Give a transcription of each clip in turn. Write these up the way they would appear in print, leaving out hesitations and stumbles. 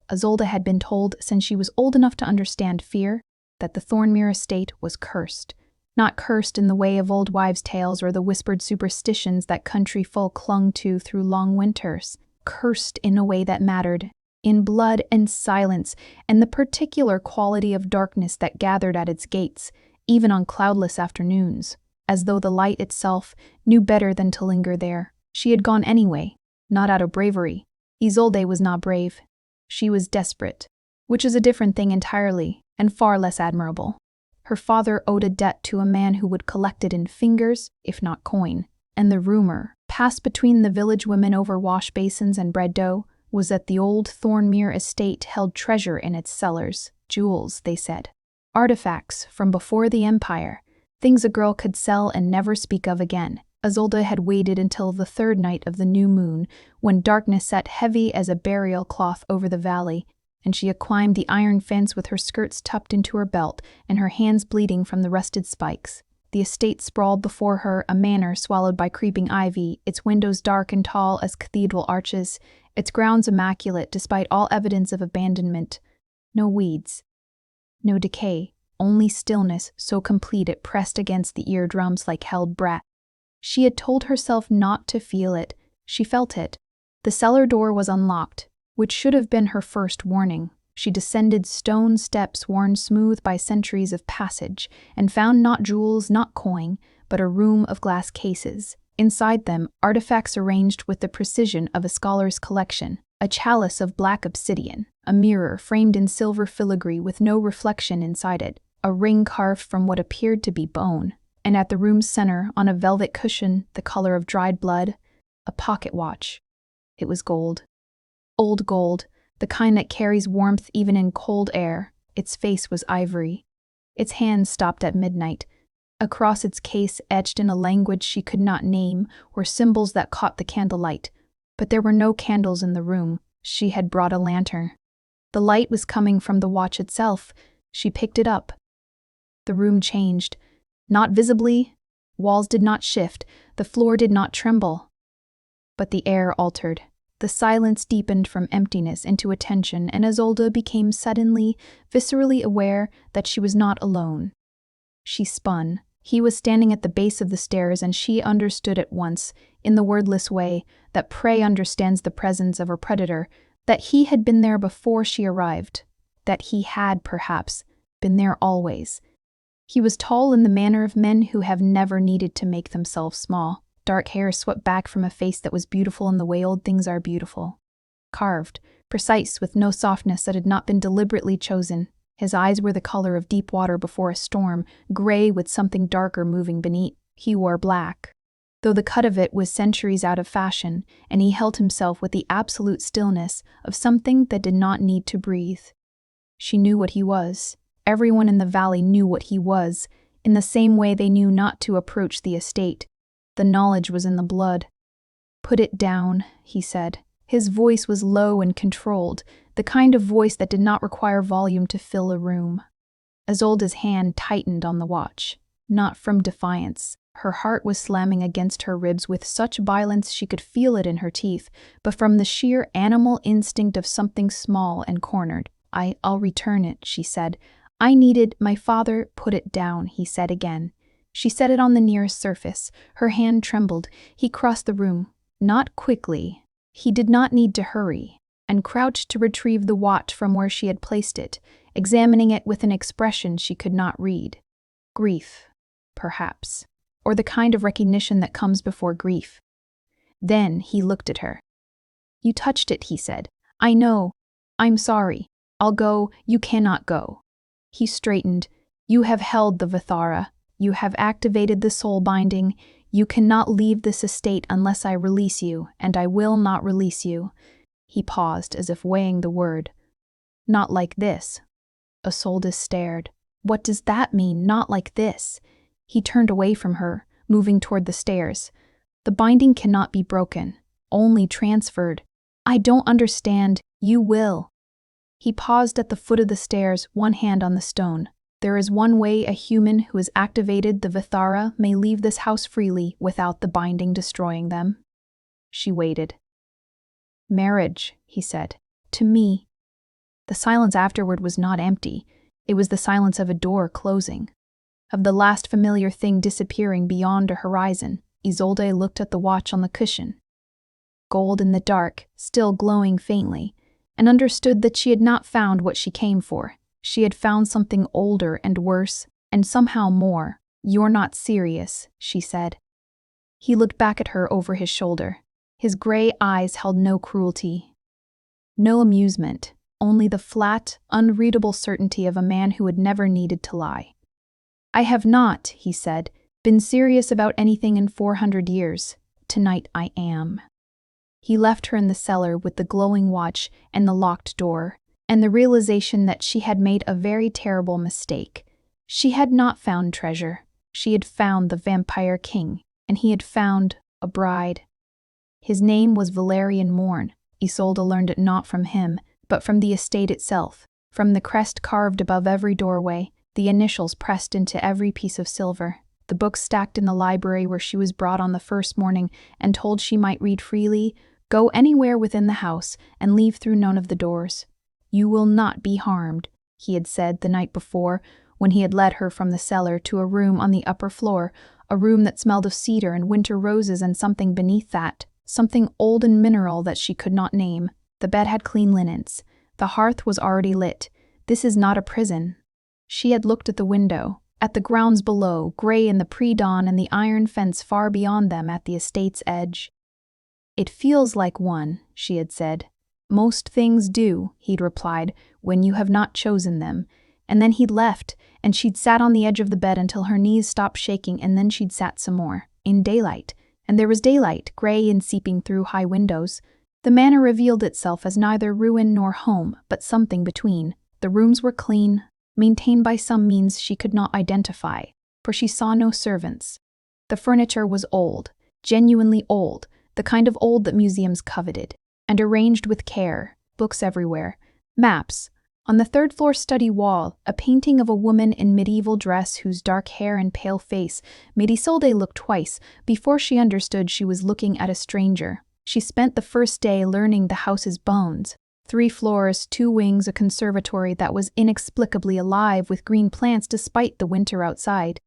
Isolde had been told since she was old enough to understand fear that the Thornmere estate was cursed. Not cursed in the way of old wives' tales or the whispered superstitions that country folk clung to through long winters. Cursed in a way that mattered, in blood and silence, and the particular quality of darkness that gathered at its gates, even on cloudless afternoons, as though the light itself knew better than to linger there. She had gone anyway, not out of bravery. Isolde was not brave. She was desperate, which is a different thing entirely, and far less admirable. Her father owed a debt to a man who would collect it in fingers, if not coin, and the rumor, passed between the village women over wash basins and bread dough, was that the old Thornmere estate held treasure in its cellars, jewels, they said. Artifacts from before the Empire, things a girl could sell and never speak of again. Isolde had waited until the third night of the new moon, when darkness sat heavy as a burial cloth over the valley, and she had climbed the iron fence with her skirts tucked into her belt and her hands bleeding from the rusted spikes. The estate sprawled before her, a manor swallowed by creeping ivy, its windows dark and tall as cathedral arches, its grounds immaculate despite all evidence of abandonment. No weeds, no decay, only stillness so complete it pressed against the eardrums like held breath. She had told herself not to feel it. She felt it. The cellar door was unlocked, which should have been her first warning. She descended stone steps worn smooth by centuries of passage, and found not jewels, not coin, but a room of glass cases. Inside them, artifacts arranged with the precision of a scholar's collection. A chalice of black obsidian, a mirror framed in silver filigree with no reflection inside it, a ring carved from what appeared to be bone, and at the room's center, on a velvet cushion the color of dried blood, a pocket watch. It was gold. Old gold, the kind that carries warmth even in cold air. Its face was ivory. Its hands stopped at midnight. Across its case, etched in a language she could not name, were symbols that caught the candlelight. But there were no candles in the room. She had brought a lantern. The light was coming from the watch itself. She picked it up. The room changed. Not visibly. Walls did not shift. The floor did not tremble. But the air altered. The silence deepened from emptiness into attention, and Isolde became suddenly, viscerally aware that she was not alone. She spun. He was standing at the base of the stairs, and she understood at once, in the wordless way that prey understands the presence of her predator, that he had been there before she arrived, that he had, perhaps, been there always. He was tall in the manner of men who have never needed to make themselves small. Dark hair swept back from a face that was beautiful in the way old things are beautiful. Carved, precise, with no softness that had not been deliberately chosen. His eyes were the color of deep water before a storm, gray with something darker moving beneath. He wore black, though the cut of it was centuries out of fashion, and he held himself with the absolute stillness of something that did not need to breathe. She knew what he was. Everyone in the valley knew what he was, in the same way they knew not to approach the estate. The knowledge was in the blood. "Put it down," he said. His voice was low and controlled, the kind of voice that did not require volume to fill a room. Isolde's hand tightened on the watch, not from defiance. Her heart was slamming against her ribs with such violence she could feel it in her teeth, but from the sheer animal instinct of something small and cornered. I'll return it," she said. "I needed my father." "Put it down," he said again. She set it on the nearest surface. Her hand trembled. He crossed the room. Not quickly. He did not need to hurry, and crouched to retrieve the watch from where she had placed it, examining it with an expression she could not read. Grief, perhaps, or the kind of recognition that comes before grief. Then he looked at her. "You touched it," he said. "I know. I'm sorry. I'll go." "You cannot go." He straightened. "You have held the Vithara. You have activated the soul binding. You cannot leave this estate unless I release you, and I will not release you." He paused, as if weighing the word. "Not like this." Isolde stared. "What does that mean, not like this?" He turned away from her, moving toward the stairs. "The binding cannot be broken, only transferred." "I don't understand." "You will." He paused at the foot of the stairs, one hand on the stone. "There is one way a human who has activated the Vithara may leave this house freely without the binding destroying them." She waited. "Marriage," he said. "To me." The silence afterward was not empty. It was the silence of a door closing, of the last familiar thing disappearing beyond a horizon. Isolde looked at the watch on the cushion, gold in the dark, still glowing faintly, and understood that she had not found what she came for. She had found something older and worse, and somehow more. "You're not serious," she said. He looked back at her over his shoulder. His gray eyes held no cruelty, no amusement, only the flat, unreadable certainty of a man who had never needed to lie. "I have not," he said, "been serious about anything in 400 years. Tonight I am." He left her in the cellar with the glowing watch and the locked door, and the realization that she had made a very terrible mistake. She had not found treasure. She had found the Vampire King, and he had found a bride. His name was Valerian Morn. Isolde learned it not from him, but from the estate itself, from the crest carved above every doorway, the initials pressed into every piece of silver, the books stacked in the library where she was brought on the first morning and told she might read freely, go anywhere within the house, and leave through none of the doors. "You will not be harmed," he had said the night before, when he had led her from the cellar to a room on the upper floor, a room that smelled of cedar and winter roses and something beneath that, something old and mineral that she could not name. The bed had clean linens. The hearth was already lit. "This is not a prison." She had looked at the window, at the grounds below, gray in the pre-dawn, and the iron fence far beyond them at the estate's edge. "It feels like one," she had said. "Most things do," he'd replied, "when you have not chosen them." And then he'd left, and she'd sat on the edge of the bed until her knees stopped shaking, and then she'd sat some more, in daylight. And there was daylight, gray and seeping through high windows. The manor revealed itself as neither ruin nor home, but something between. The rooms were clean, maintained by some means she could not identify, for she saw no servants. The furniture was old, genuinely old, the kind of old that museums coveted, and arranged with care, books everywhere, maps. On the third-floor study wall, a painting of a woman in medieval dress whose dark hair and pale face made Isolde look twice before she understood she was looking at a stranger. She spent the first day learning the house's bones. 3 floors, 2 wings, a conservatory that was inexplicably alive with green plants despite the winter outside.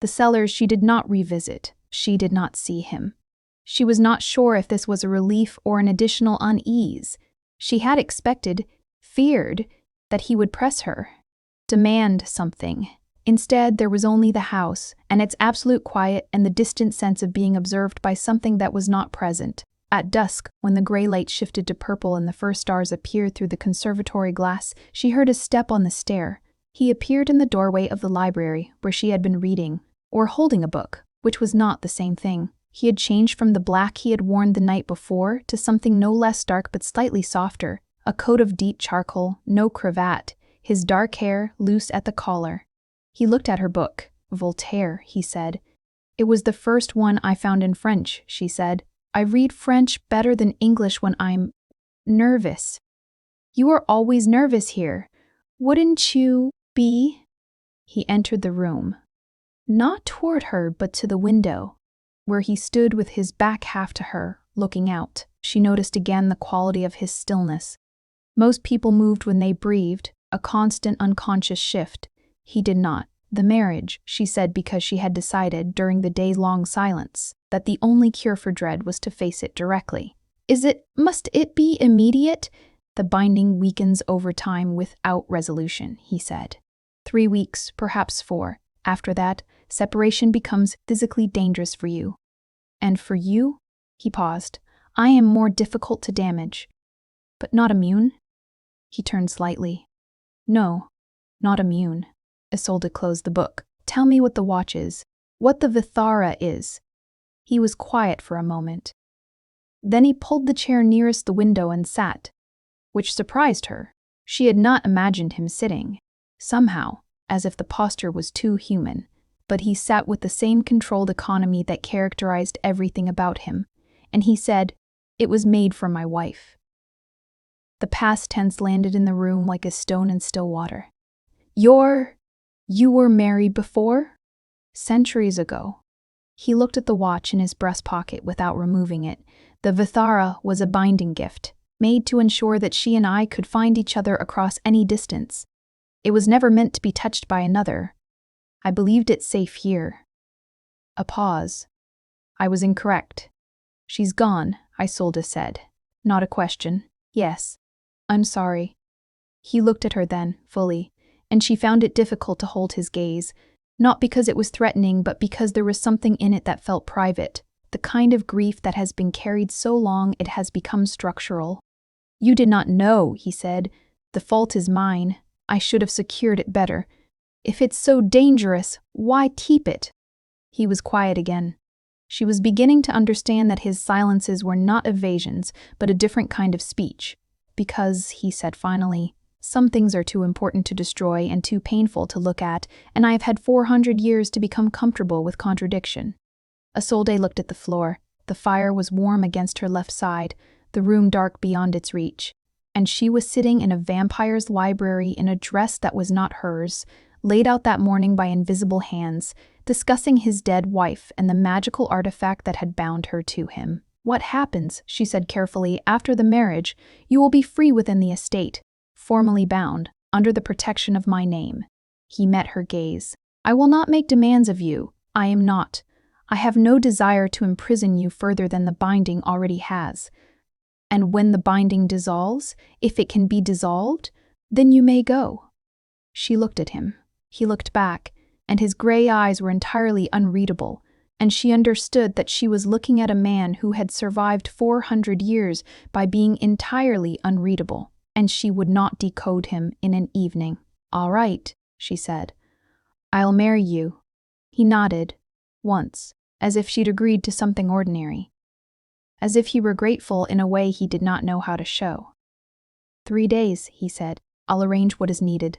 The cellars she did not revisit. She did not see him. She was not sure if this was a relief or an additional unease. She had expected, feared, that he would press her, demand something. Instead, there was only the house, and its absolute quiet and the distant sense of being observed by something that was not present. At dusk, when the gray light shifted to purple and the first stars appeared through the conservatory glass, she heard a step on the stair. He appeared in the doorway of the library, where she had been reading, or holding a book, which was not the same thing. He had changed from the black he had worn the night before to something no less dark but slightly softer, a coat of deep charcoal, no cravat, his dark hair loose at the collar. He looked at her book. "Voltaire," he said. "It was the first one I found in French," she said. "I read French better than English when I'm nervous." "You are always nervous here. Wouldn't you be?" He entered the room. Not toward her, but to the window, where he stood with his back half to her, looking out. She noticed again the quality of his stillness. Most people moved when they breathed, a constant unconscious shift. He did not. "The marriage," she said, because she had decided, during the day-long silence, that the only cure for dread was to face it directly. Must it be immediate?" "The binding weakens over time without resolution," he said. 3 weeks, perhaps 4. After that, separation becomes physically dangerous for you." "And for you?" He paused. "I am more difficult to damage." "But not immune?" He turned slightly. "No, not immune." Isolde closed the book. "Tell me what the watch is, what the Vithara is." He was quiet for a moment. Then he pulled the chair nearest the window and sat, which surprised her. She had not imagined him sitting, somehow, as if the posture was too human. But he sat with the same controlled economy that characterized everything about him, and he said, "It was made for my wife." The past tense landed in the room like a stone in still water. You were married before?" "Centuries ago." He looked at the watch in his breast pocket without removing it. "The Vithara was a binding gift. made to ensure that she and I could find each other across any distance. It was never meant to be touched by another. I believed it safe here. A pause. I was incorrect. She's gone, Isolde said. Not a question. Yes. I'm sorry. He looked at her then, fully, and she found it difficult to hold his gaze, not because it was threatening, but because there was something in it that felt private, the kind of grief that has been carried so long it has become structural. You did not know, he said. The fault is mine. I should have secured it better. If it's so dangerous, why keep it? He was quiet again. She was beginning to understand that his silences were not evasions, but a different kind of speech. Because, he said finally, some things are too important to destroy and too painful to look at, and I have had 400 years to become comfortable with contradiction. Isolde looked at the floor. The fire was warm against her left side, the room dark beyond its reach. And she was sitting in a vampire's library in a dress that was not hers, laid out that morning by invisible hands, discussing his dead wife and the magical artifact that had bound her to him. What happens, she said carefully, after the marriage, you will be free within the estate, formally bound, under the protection of my name. He met her gaze. I will not make demands of you. I am not. I have no desire to imprison you further than the binding already has. And when the binding dissolves, if it can be dissolved, then you may go. She looked at him. He looked back, and his gray eyes were entirely unreadable, and she understood that she was looking at a man who had survived 400 years by being entirely unreadable, and she would not decode him in an evening. All right, she said. I'll marry you. He nodded, once, as if she'd agreed to something ordinary. As if he were grateful in a way he did not know how to show. 3 days, he said. I'll arrange what is needed.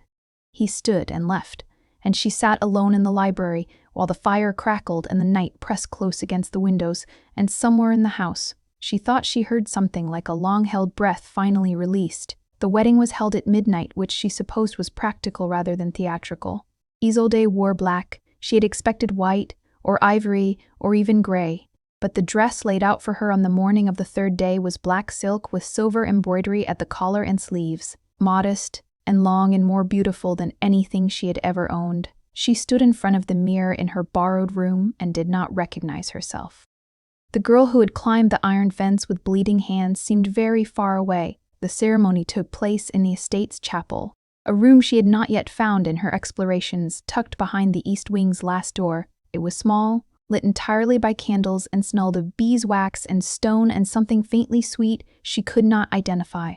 He stood and left, and she sat alone in the library while the fire crackled and the night pressed close against the windows, and somewhere in the house, she thought she heard something like a long-held breath finally released. The wedding was held at midnight, which she supposed was practical rather than theatrical. Isolde wore black. She had expected white, or ivory, or even gray. But the dress laid out for her on the morning of the 3rd day was black silk with silver embroidery at the collar and sleeves, modest and long and more beautiful than anything she had ever owned. She stood in front of the mirror in her borrowed room and did not recognize herself. The girl who had climbed the iron fence with bleeding hands seemed very far away. The ceremony took place in the estate's chapel, a room she had not yet found in her explorations, tucked behind the east wing's last door. It was small, lit entirely by candles, and smelled of beeswax and stone and something faintly sweet she could not identify.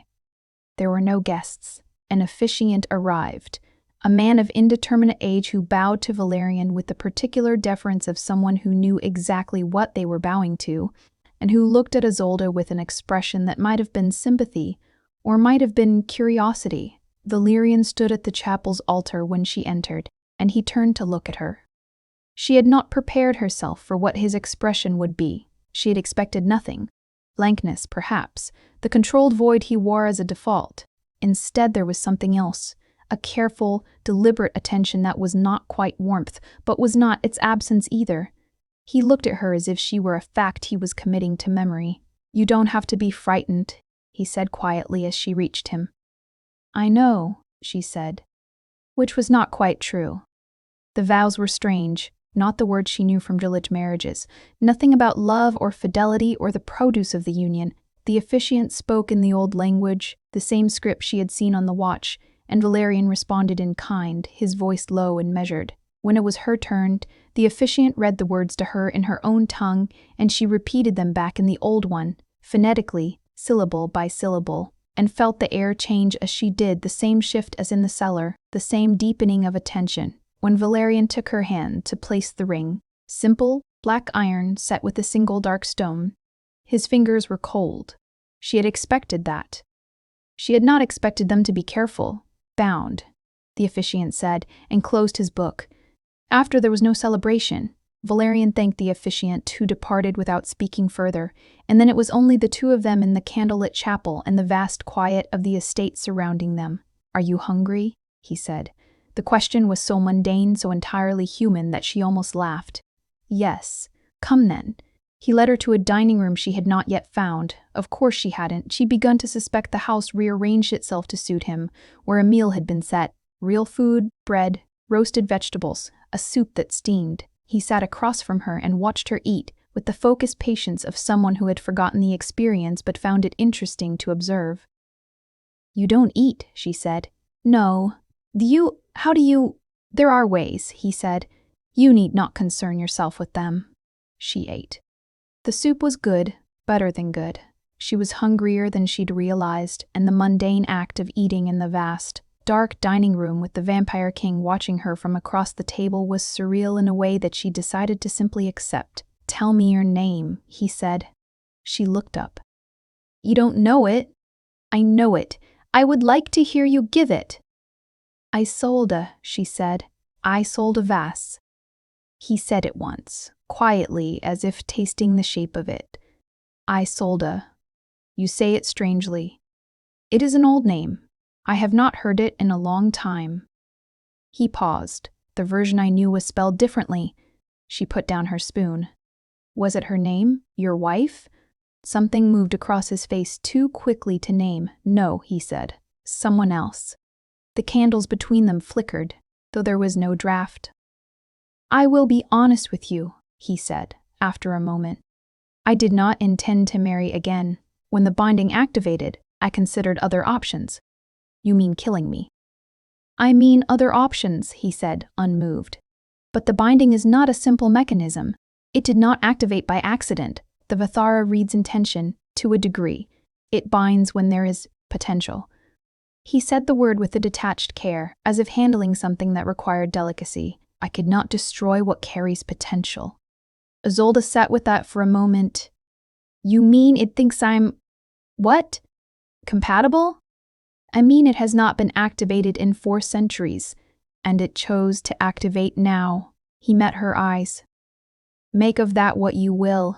There were no guests. An officiant arrived, a man of indeterminate age who bowed to Valerian with the particular deference of someone who knew exactly what they were bowing to, and who looked at Isolde with an expression that might have been sympathy, or might have been curiosity. Valerian stood at the chapel's altar when she entered, and he turned to look at her. She had not prepared herself for what his expression would be. She had expected nothing. Blankness, perhaps, the controlled void he wore as a default. Instead, there was something else, a careful, deliberate attention that was not quite warmth, but was not its absence either. He looked at her as if she were a fact he was committing to memory. You don't have to be frightened, he said quietly as she reached him. I know, she said, which was not quite true. The vows were strange, not the words she knew from village marriages, nothing about love or fidelity or the produce of the union. The officiant spoke in the old language, the same script she had seen on the watch, and Valerian responded in kind, his voice low and measured. When it was her turn, the officiant read the words to her in her own tongue, and she repeated them back in the old one, phonetically, syllable by syllable, and felt the air change as she did, the same shift as in the cellar, the same deepening of attention. When Valerian took her hand to place the ring, simple, black iron set with a single dark stone, his fingers were cold. She had expected that. She had not expected them to be careful. Bound, the officiant said, and closed his book. After there was no celebration, Valerian thanked the officiant, who departed without speaking further, and then it was only the two of them in the candlelit chapel and the vast quiet of the estate surrounding them. Are you hungry? He said. The question was so mundane, so entirely human, that she almost laughed. Yes. Come then. He led her to a dining room she had not yet found. Of course she hadn't. She'd begun to suspect the house rearranged itself to suit him, where a meal had been set. Real food, bread, roasted vegetables, a soup that steamed. He sat across from her and watched her eat, with the focused patience of someone who had forgotten the experience but found it interesting to observe. "You don't eat," she said. "No. How do you? There are ways," he said. "You need not concern yourself with them." She ate. The soup was good, better than good. She was hungrier than she'd realized, and the mundane act of eating in the vast, dark dining room with the Vampire King watching her from across the table was surreal in a way that she decided to simply accept. "Tell me your name," he said. She looked up. "You don't know it." "I know it. I would like to hear you give it." "Isolde," she said. "Isolde Vass." He said it once, quietly, as if tasting the shape of it. "Isolde. You say it strangely. It is an old name. I have not heard it in a long time." He paused. "The version I knew was spelled differently." She put down her spoon. "Was it her name? Your wife?" Something moved across his face too quickly to name. "No," he said. "Someone else." The candles between them flickered, though there was no draught. "I will be honest with you," he said, after a moment. "I did not intend to marry again. When the binding activated, I considered other options." "You mean killing me?" "I mean other options," he said, unmoved. "But the binding is not a simple mechanism. It did not activate by accident. The Vathara reads intention, to a degree. It binds when there is potential." He said the word with a detached care, as if handling something that required delicacy. "I could not destroy what carries potential." Isolde sat with that for a moment. "You mean it thinks I'm… what? Compatible?" "I mean it has not been activated in 4 centuries, and it chose to activate now." He met her eyes. "Make of that what you will."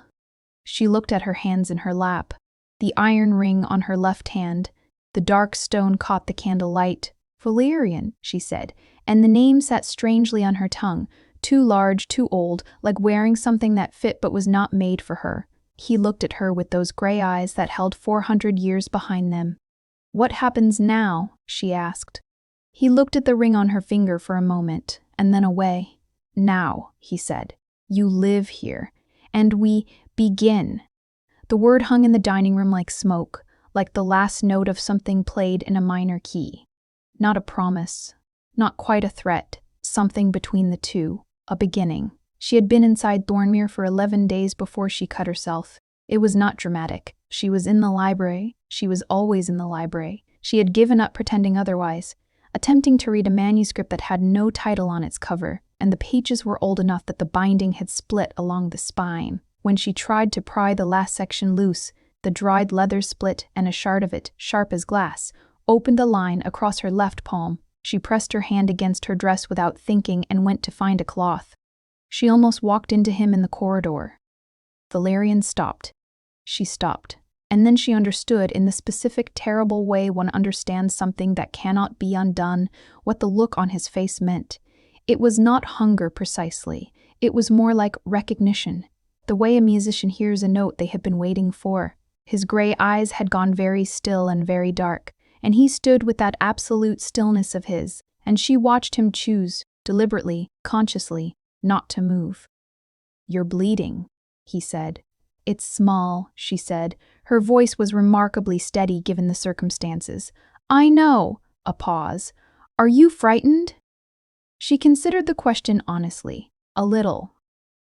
She looked at her hands in her lap. The iron ring on her left hand. The dark stone caught the candle light. "Valerian," she said, and the name sat strangely on her tongue, too large, too old, like wearing something that fit but was not made for her. He looked at her with those gray eyes that held 400 years behind them. "What happens now?" she asked. He looked at the ring on her finger for a moment, and then away. "Now," he said, "you live here, and we begin." The word hung in the dining room like smoke, like the last note of something played in a minor key. Not a promise, not quite a threat, something between the two, a beginning. She had been inside Thornmere for 11 days before she cut herself. It was not dramatic. She was in the library. She was always in the library. She had given up pretending otherwise, attempting to read a manuscript that had no title on its cover, and the pages were old enough that the binding had split along the spine. When she tried to pry the last section loose, the dried leather split, and a shard of it, sharp as glass, opened a line across her left palm. She pressed her hand against her dress without thinking and went to find a cloth. She almost walked into him in the corridor. Valerian stopped. She stopped. And then she understood, in the specific, terrible way one understands something that cannot be undone, what the look on his face meant. It was not hunger precisely. It was more like recognition, the way a musician hears a note they have been waiting for. His gray eyes had gone very still and very dark, and he stood with that absolute stillness of his, and she watched him choose, deliberately, consciously, not to move. "You're bleeding," he said. "It's small," she said. Her voice was remarkably steady given the circumstances. "I know." A pause. "Are you frightened?" She considered the question honestly. "A little."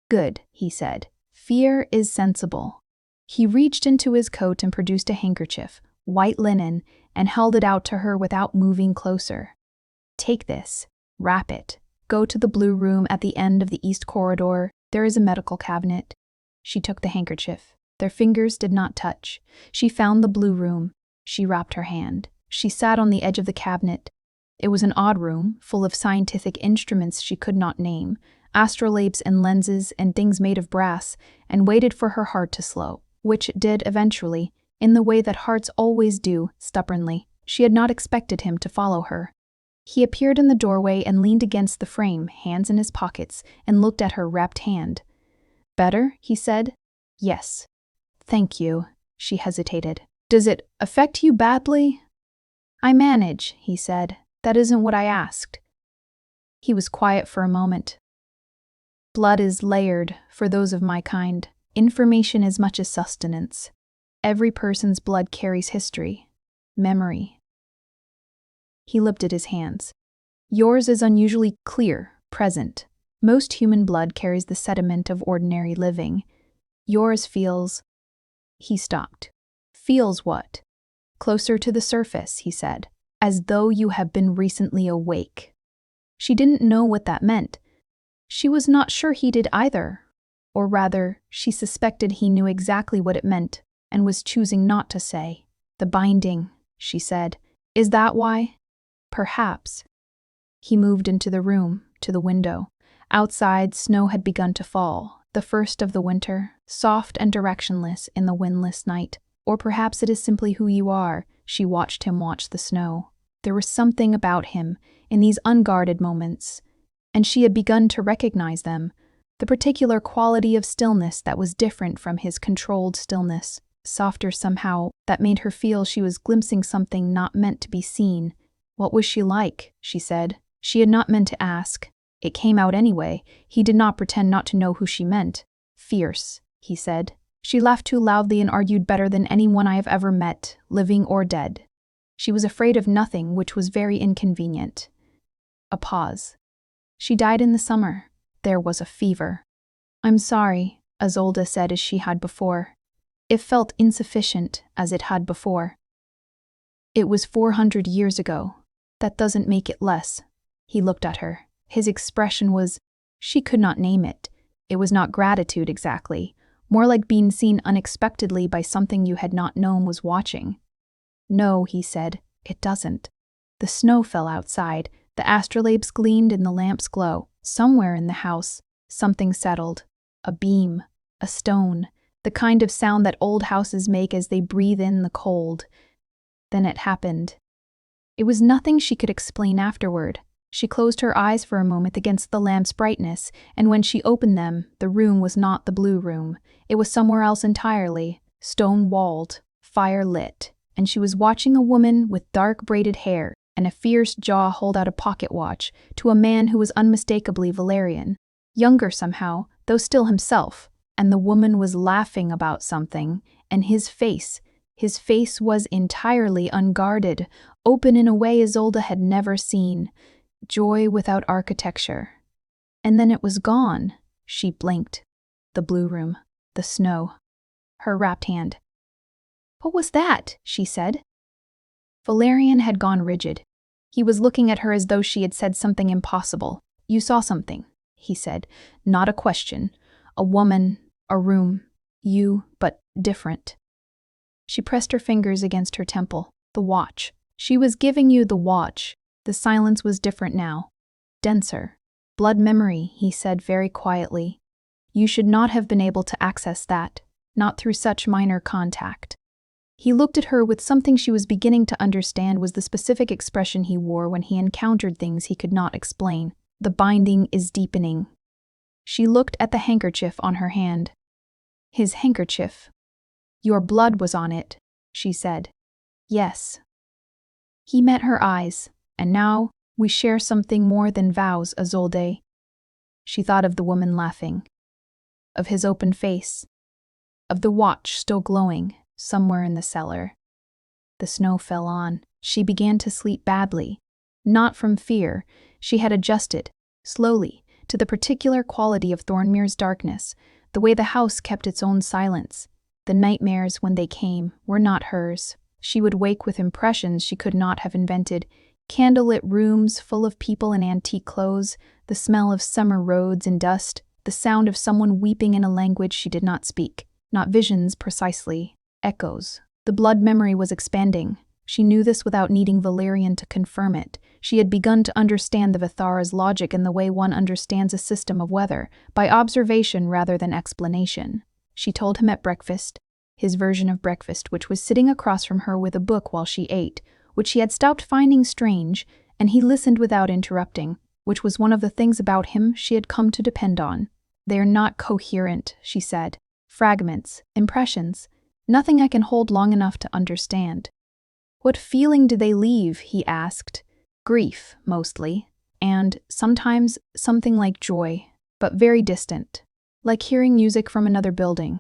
"Good," he said. "Fear is sensible." He reached into his coat and produced a handkerchief, white linen, and held it out to her without moving closer. "Take this. Wrap it. Go to the blue room at the end of the east corridor. There is a medical cabinet." She took the handkerchief. Their fingers did not touch. She found the blue room. She wrapped her hand. She sat on the edge of the cabinet. It was an odd room, full of scientific instruments she could not name, astrolabes and lenses and things made of brass, and waited for her heart to slow, which it did eventually, in the way that hearts always do, stubbornly. She had not expected him to follow her. He appeared in the doorway and leaned against the frame, hands in his pockets, and looked at her wrapped hand. "Better?" he said. Yes. Thank you, she hesitated. Does it affect you badly? I manage, he said. That isn't what I asked. He was quiet for a moment. Blood is layered, for those of my kind. Information as much as sustenance. Every person's blood carries history, memory. He lifted his hands. Yours is unusually clear, present. Most human blood carries the sediment of ordinary living. Yours feels... He stopped. Feels what? Closer to the surface, he said, as though you have been recently awake. She didn't know what that meant. She was not sure he did either. Or rather, she suspected he knew exactly what it meant and was choosing not to say. The binding, she said. Is that why? Perhaps. He moved into the room, to the window. Outside, snow had begun to fall, the first of the winter, soft and directionless in the windless night. Or perhaps it is simply who you are. She watched him watch the snow. There was something about him, in these unguarded moments, and she had begun to recognize them, the particular quality of stillness that was different from his controlled stillness, softer somehow, that made her feel she was glimpsing something not meant to be seen. What was she like? She said. She had not meant to ask. It came out anyway. He did not pretend not to know who she meant. Fierce, he said. She laughed too loudly and argued better than anyone I have ever met, living or dead. She was afraid of nothing, which was very inconvenient. A pause. She died in the summer. There was a fever. I'm sorry, Isolde said as she had before. It felt insufficient, as it had before. It was 400 years ago. That doesn't make it less. He looked at her. His expression was, she could not name it. It was not gratitude exactly, more like being seen unexpectedly by something you had not known was watching. No, he said, it doesn't. The snow fell outside. The astrolabes gleamed in the lamp's glow. Somewhere in the house, something settled. A beam, a stone, the kind of sound that old houses make as they breathe in the cold. Then it happened. It was nothing she could explain afterward. She closed her eyes for a moment against the lamp's brightness, and when she opened them, the room was not the blue room. It was somewhere else entirely, stone-walled, fire-lit, and she was watching a woman with dark braided hair and a fierce jaw hold out a pocket watch to a man who was unmistakably Valerian, younger somehow, though still himself, and the woman was laughing about something, and his face was entirely unguarded, open in a way Isolde had never seen. Joy without architecture. And then it was gone. She blinked. The blue room. The snow. Her wrapped hand. What was that? She said. Valerian had gone rigid. He was looking at her as though she had said something impossible. You saw something, he said. Not a question. A woman, a room. You, but different. She pressed her fingers against her temple. The watch. She was giving you the watch. The silence was different now. Denser. Blood memory, he said very quietly. You should not have been able to access that, not through such minor contact. He looked at her with something she was beginning to understand was the specific expression he wore when he encountered things he could not explain. The binding is deepening. She looked at the handkerchief on her hand. His handkerchief. Your blood was on it, she said. Yes. He met her eyes. And now, we share something more than vows, Isolde. She thought of the woman laughing, of his open face, of the watch still glowing somewhere in the cellar. The snow fell on. She began to sleep badly. Not from fear. She had adjusted, slowly, to the particular quality of Thornmere's darkness, the way the house kept its own silence. The nightmares, when they came, were not hers. She would wake with impressions she could not have invented. Candlelit rooms full of people in antique clothes, the smell of summer roads and dust, the sound of someone weeping in a language she did not speak. Not visions, precisely. Echoes. The blood memory was expanding. She knew this without needing Valerian to confirm it. She had begun to understand the Vithara's logic in the way one understands a system of weather, by observation rather than explanation. She told him at breakfast, his version of breakfast, which was sitting across from her with a book while she ate, which she had stopped finding strange, and he listened without interrupting, which was one of the things about him she had come to depend on. They are not coherent, she said. Fragments, impressions, nothing I can hold long enough to understand. What feeling do they leave, he asked. Grief, mostly, and sometimes something like joy, but very distant, like hearing music from another building.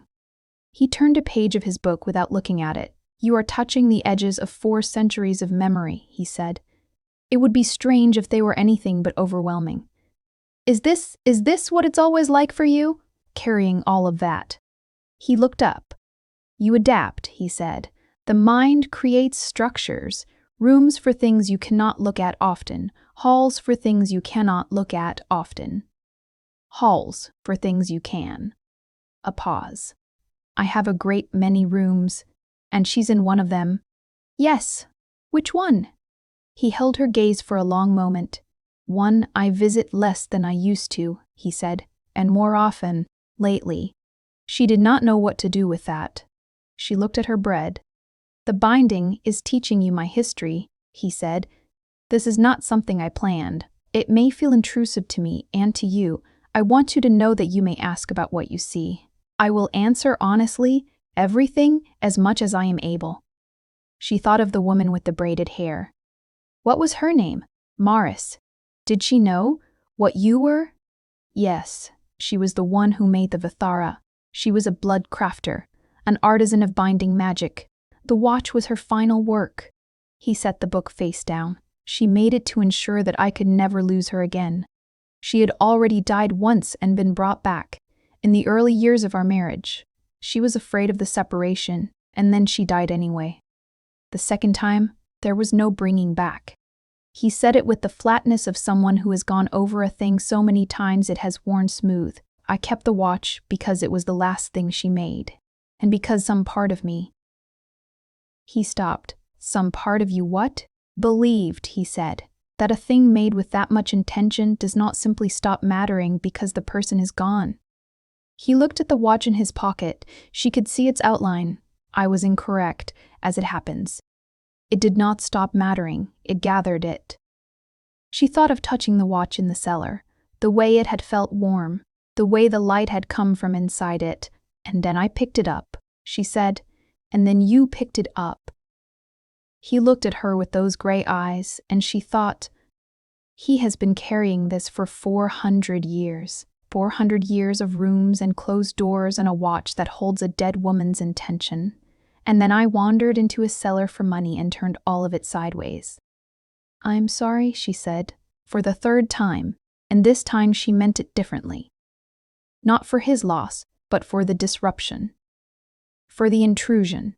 He turned a page of his book without looking at it. You are touching the edges of 4 centuries of memory, he said. It would be strange if they were anything but overwhelming. Is this what it's always like for you? Carrying all of that. He looked up. You adapt, he said. The mind creates structures, rooms for things you cannot look at often, halls for things you cannot look at often. Halls for things you can. A pause. I have a great many rooms, and she's in one of them. Yes. Which one? He held her gaze for a long moment. One I visit less than I used to, he said, and more often, lately. She did not know what to do with that. She looked at her bread. The binding is teaching you my history, he said. This is not something I planned. It may feel intrusive to me and to you. I want you to know that you may ask about what you see. I will answer honestly, everything, as much as I am able. She thought of the woman with the braided hair. What was her name? Morris. Did she know what you were? Yes, she was the one who made the Vithara. She was a blood crafter, an artisan of binding magic. The watch was her final work. He set the book face down. She made it to ensure that I could never lose her again. She had already died once and been brought back, in the early years of our marriage. She was afraid of the separation, and then she died anyway. The second time, there was no bringing back. He said it with the flatness of someone who has gone over a thing so many times it has worn smooth. I kept the watch because it was the last thing she made, and because some part of me. He stopped. Some part of you what? Believed, he said, that a thing made with that much intention does not simply stop mattering because the person is gone. He looked at the watch in his pocket. She could see its outline. I was incorrect, as it happens. It did not stop mattering, it gathered it. She thought of touching the watch in the cellar, the way it had felt warm, the way the light had come from inside it, and then I picked it up, she said, and then you picked it up. He looked at her with those gray eyes, and she thought, he has been carrying this for 400 years. 400 years of rooms and closed doors and a watch that holds a dead woman's intention. And then I wandered into his cellar for money and turned all of it sideways. I'm sorry, she said, for the 3rd time, and this time she meant it differently. Not for his loss, but for the disruption. For the intrusion.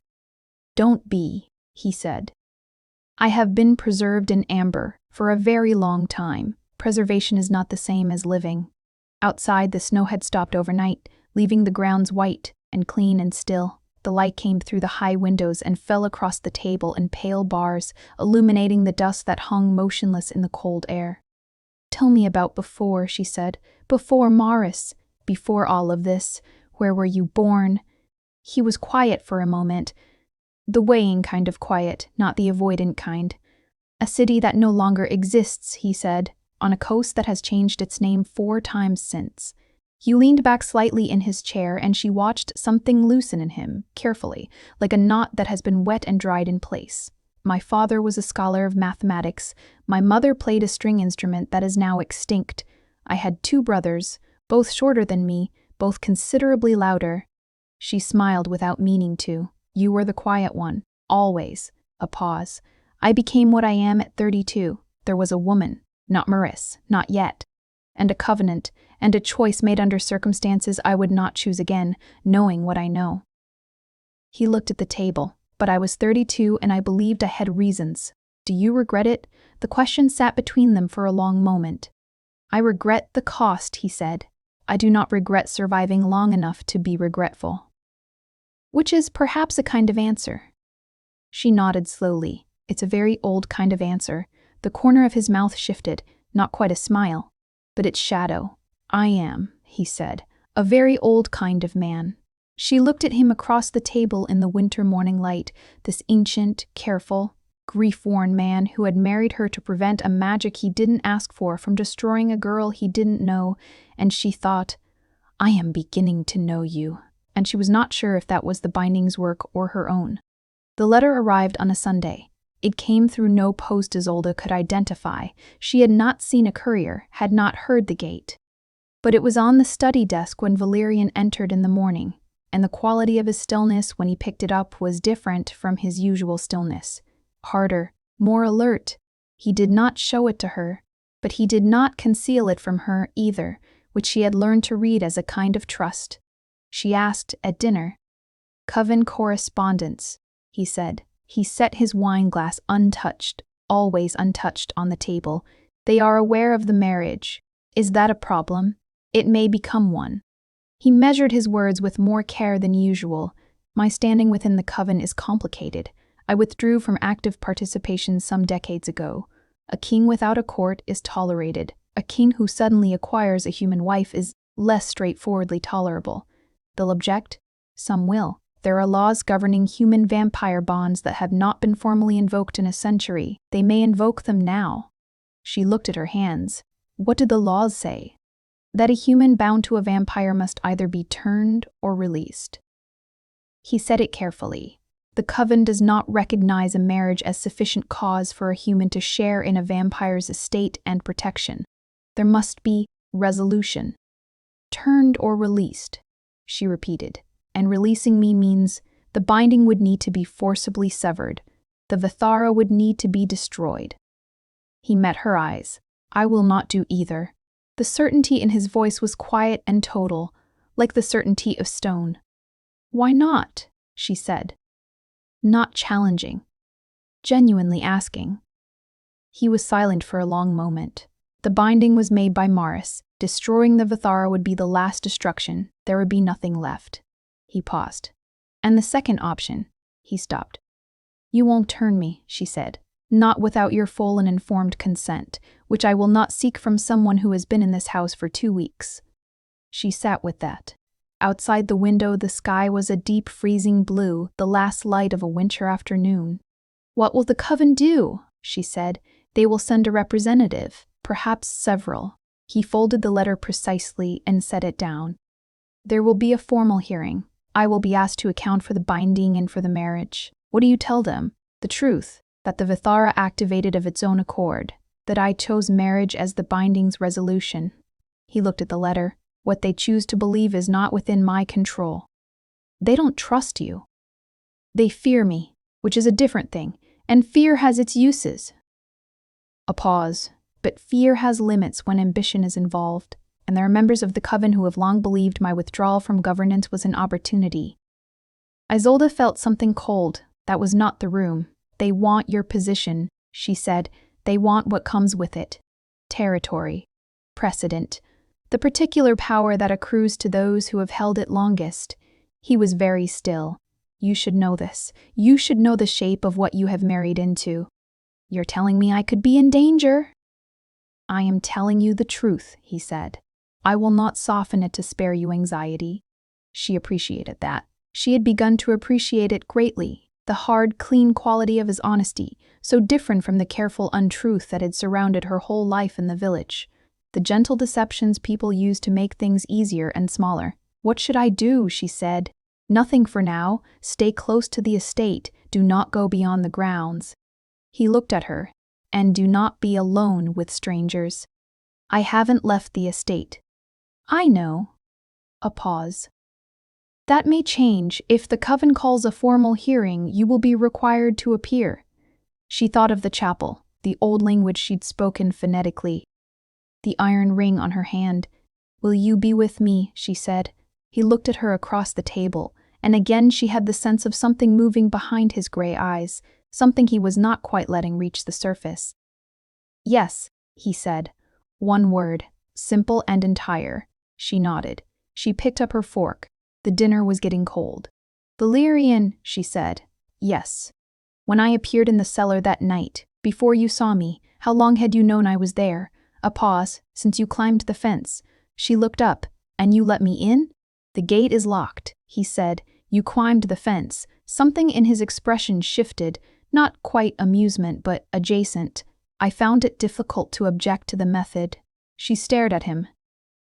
Don't be, he said. I have been preserved in amber for a very long time. Preservation is not the same as living. Outside, the snow had stopped overnight, leaving the grounds white and clean and still. The light came through the high windows and fell across the table in pale bars, illuminating the dust that hung motionless in the cold air. Tell me about before, she said. Before Morris. Before all of this. Where were you born? He was quiet for a moment. The weighing kind of quiet, not the avoidant kind. A city that no longer exists, he said, on a coast that has changed its name 4 times since. He leaned back slightly in his chair and she watched something loosen in him, carefully, like a knot that has been wet and dried in place. My father was a scholar of mathematics. My mother played a string instrument that is now extinct. I had 2 brothers, both shorter than me, both considerably louder. She smiled without meaning to. You were the quiet one, always. A pause. I became what I am at 32. There was a woman, not Maris, not yet. And a covenant, and a choice made under circumstances I would not choose again, knowing what I know. He looked at the table, but I was 32 and I believed I had reasons. Do you regret it? The question sat between them for a long moment. I regret the cost, he said. I do not regret surviving long enough to be regretful. Which is perhaps a kind of answer. She nodded slowly. It's a very old kind of answer. The corner of his mouth shifted, not quite a smile, but its shadow. I am, he said, a very old kind of man. She looked at him across the table in the winter morning light, this ancient, careful, grief-worn man who had married her to prevent a magic he didn't ask for from destroying a girl he didn't know, and she thought, I am beginning to know you. and she was not sure if that was the binding's work or her own. The letter arrived on a Sunday. It came through no post Isolde could identify. She had not seen a courier, had not heard the gate. But it was on the study desk when Valerian entered in the morning, and the quality of his stillness when he picked it up was different from his usual stillness. Harder, more alert. He did not show it to her, but he did not conceal it from her either, which she had learned to read as a kind of trust. She asked at dinner. "Coven correspondence," he said. He set his wine glass untouched, always untouched, on the table. "They are aware of the marriage. Is that a problem? It may become one." He measured his words with more care than usual. "My standing within the Coven is complicated. I withdrew from active participation some decades ago. A king without a court is tolerated. A king who suddenly acquires a human wife is less straightforwardly tolerable. They'll object? Some will. There are laws governing human vampire bonds that have not been formally invoked in a century. They may invoke them now." She looked at her hands. What did the laws say? That a human bound to a vampire must either be turned or released. He said it carefully. The Coven does not recognize a marriage as sufficient cause for a human to share in a vampire's estate and protection. There must be resolution. "Turned or released," she repeated. "And releasing me means the binding would need to be forcibly severed. The Vithara would need to be destroyed." He met her eyes. "I will not do either." The certainty in his voice was quiet and total, like the certainty of stone. "Why not?" she said. Not challenging. Genuinely asking. He was silent for a long moment. The binding was made by Maris. Destroying the Vithara would be the last destruction. There would be nothing left. He paused. "And the second option?" He stopped. "You won't turn me," she said. "Not without your full and informed consent, which I will not seek from someone who has been in this house for 2 weeks." She sat with that. Outside the window, the sky was a deep freezing blue, the last light of a winter afternoon. "What will the Coven do?" she said. "They will send a representative, perhaps several." He folded the letter precisely and set it down. "There will be a formal hearing. I will be asked to account for the binding and for the marriage. What do you tell them? The truth, that the Vithara activated of its own accord, that I chose marriage as the binding's resolution." He looked at the letter. "What they choose to believe is not within my control. They don't trust you. They fear me, which is a different thing, and fear has its uses." A pause. "But fear has limits when ambition is involved, and there are members of the Coven who have long believed my withdrawal from governance was an opportunity." Isolde felt something cold. That was not the room. "They want your position," she said. "They want what comes with it. Territory. Precedent. The particular power that accrues to those who have held it longest." He was very still. "You should know this. You should know the shape of what you have married into." "You're telling me I could be in danger." "I am telling you the truth," he said. "I will not soften it to spare you anxiety." She appreciated that. She had begun to appreciate it greatly, the hard, clean quality of his honesty, so different from the careful untruth that had surrounded her whole life in the village. The gentle deceptions people used to make things easier and smaller. "What should I do?" she said. "Nothing for now. Stay close to the estate. Do not go beyond the grounds." He looked at her. "And do not be alone with strangers." "I haven't left the estate." "I know." A pause. "That may change. If the Coven calls a formal hearing, you will be required to appear." She thought of the chapel, the old language she'd spoken phonetically, the iron ring on her hand. "Will you be with me?" she said. He looked at her across the table, and again she had the sense of something moving behind his gray eyes, something he was not quite letting reach the surface. "Yes," he said. One word, simple and entire. She nodded. She picked up her fork. The dinner was getting cold. "Valerian," she said. "Yes." "When I appeared in the cellar that night, before you saw me, how long had you known I was there?" A pause. "Since you climbed the fence." She looked up. "And you let me in?" "The gate is locked," he said. "You climbed the fence." Something in his expression shifted, not quite amusement, but adjacent. "I found it difficult to object to the method." She stared at him.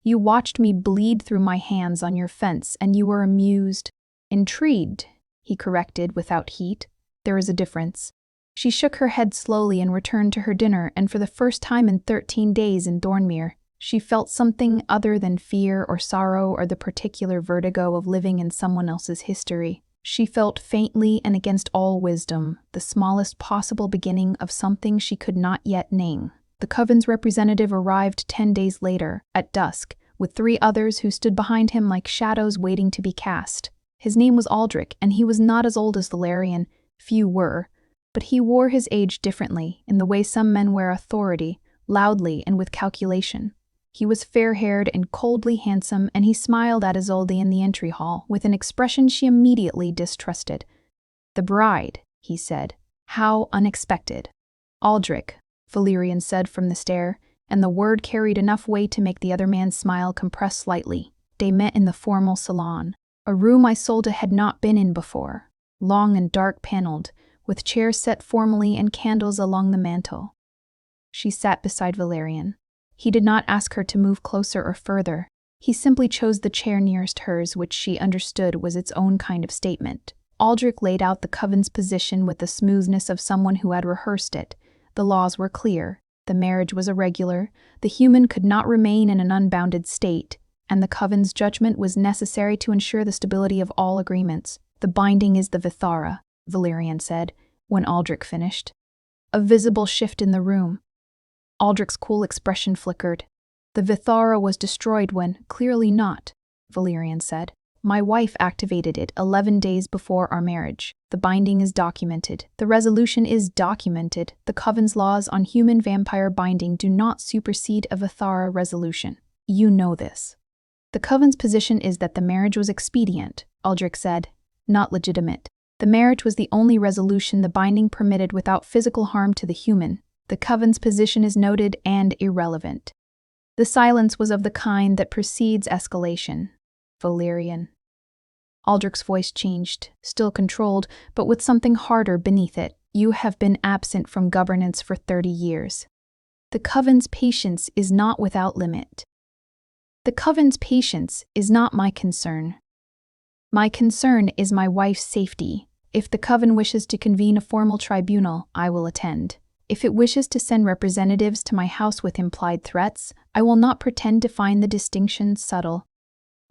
"You watched me bleed through my hands on your fence, and you were amused." Intrigued, he corrected without heat. There is a difference. She shook her head slowly and returned to her dinner, and for the first time in 13 days in Thornmere, she felt something other than fear or sorrow or the particular vertigo of living in someone else's history. She felt faintly and against all wisdom, the smallest possible beginning of something she could not yet name. The Coven's representative arrived 10 days later, at dusk, with 3 others who stood behind him like shadows waiting to be cast. His name was Aldrich, and he was not as old as Valerian. Few were, but he wore his age differently, in the way some men wear authority, loudly and with calculation. He was fair-haired and coldly handsome, and he smiled at Isolde in the entry hall, with an expression she immediately distrusted. "The bride," he said. "How unexpected." "Aldrich," Valerian said from the stair, and the word carried enough weight to make the other man's smile compress slightly. They met in the formal salon, a room Isolde had not been in before, long and dark-paneled, with chairs set formally and candles along the mantel. She sat beside Valerian. He did not ask her to move closer or further. He simply chose the chair nearest hers, which she understood was its own kind of statement. Aldrich laid out the Coven's position with the smoothness of someone who had rehearsed it. The laws were clear. The marriage was irregular. The human could not remain in an unbounded state, and the Coven's judgment was necessary to ensure the stability of all agreements. "The binding is the Vithara," Valerian said, when Aldrich finished. A visible shift in the room. Aldrich's cool expression flickered. "The Vithara was destroyed when, clearly not," Valerian said. "My wife activated it 11 days before our marriage. The binding is documented. The resolution is documented. The Coven's laws on human-vampire binding do not supersede a Vithara resolution. You know this." "The Coven's position is that the marriage was expedient," Aldrich said, "not legitimate. The marriage was the only resolution the binding permitted without physical harm to the human. The Coven's position is noted and irrelevant." The silence was of the kind that precedes escalation. "Valerian." Aldrich's voice changed, still controlled, but with something harder beneath it. "You have been absent from governance for 30 years. The Coven's patience is not without limit. The Coven's patience is not my concern. My concern is my wife's safety. If the Coven wishes to convene a formal tribunal, I will attend. If it wishes to send representatives to my house with implied threats, I will not pretend to find the distinction subtle."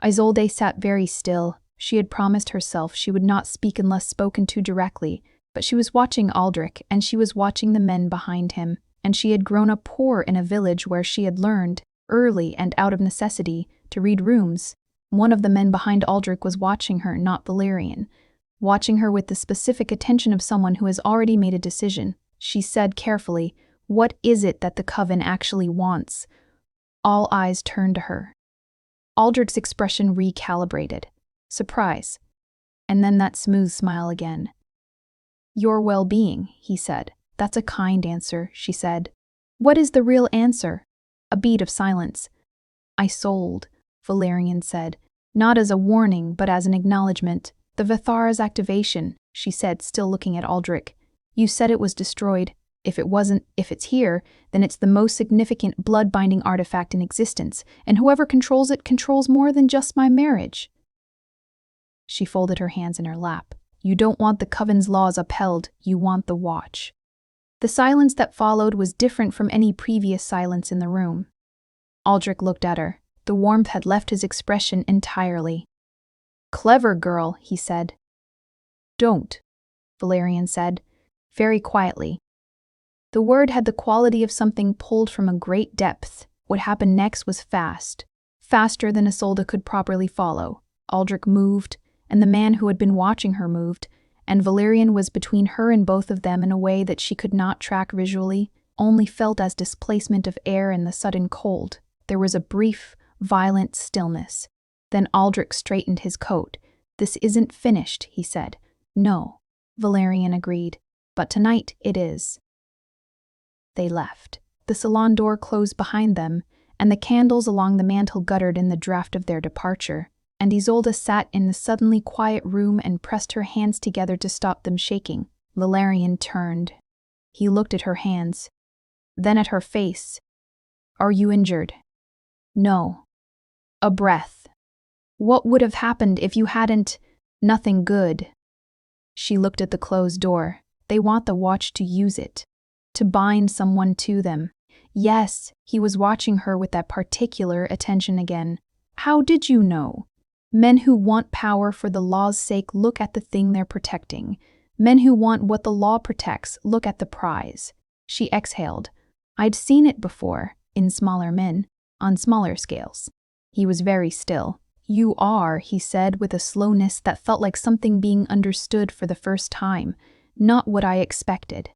Isolde sat very still. She had promised herself she would not speak unless spoken to directly, but she was watching Aldrich, and she was watching the men behind him, and she had grown up poor in a village where she had learned, early and out of necessity, to read rooms. One of the men behind Aldrich was watching her, not Valerian, watching her with the specific attention of someone who has already made a decision. She said carefully, "What is it that the Coven actually wants?" All eyes turned to her. Aldrich's expression recalibrated. Surprise. And then that smooth smile again. "Your well-being," he said. "That's a kind answer," she said. "What is the real answer?" A beat of silence. "I sold," Valerian said, not as a warning but as an acknowledgement. "The Vithara's activation," she said, still looking at Aldrich. "You said it was destroyed. If it wasn't, if it's here, then it's the most significant blood-binding artifact in existence, and whoever controls it controls more than just my marriage." She folded her hands in her lap. "You don't want the Coven's laws upheld, you want the watch." The silence that followed was different from any previous silence in the room. Aldrich looked at her. The warmth had left his expression entirely. "Clever girl," he said. "Don't," Valerian said, very quietly. The word had the quality of something pulled from a great depth. What happened next was fast, faster than Isolde could properly follow. Aldrich moved, and the man who had been watching her moved, and Valerian was between her and both of them in a way that she could not track visually, only felt as displacement of air in the sudden cold. There was a brief, violent stillness. Then Aldrich straightened his coat. "This isn't finished," he said. "No," Valerian agreed, "but tonight it is." They left. The salon door closed behind them, and the candles along the mantel guttered in the draft of their departure, and Isolde sat in the suddenly quiet room and pressed her hands together to stop them shaking. Valerian turned. He looked at her hands, then at her face. "Are you injured?" "No." A breath. "What would have happened if you hadn't—" Nothing good. She looked at the closed door. They want the watch to use it. To bind someone to them. Yes, he was watching her with that particular attention again. How did you know? Men who want power for the law's sake look at the thing they're protecting. Men who want what the law protects look at the prize. She exhaled. I'd seen it before, in smaller men, on smaller scales. He was very still. You are, he said with a slowness that felt like something being understood for the first time, not what I expected.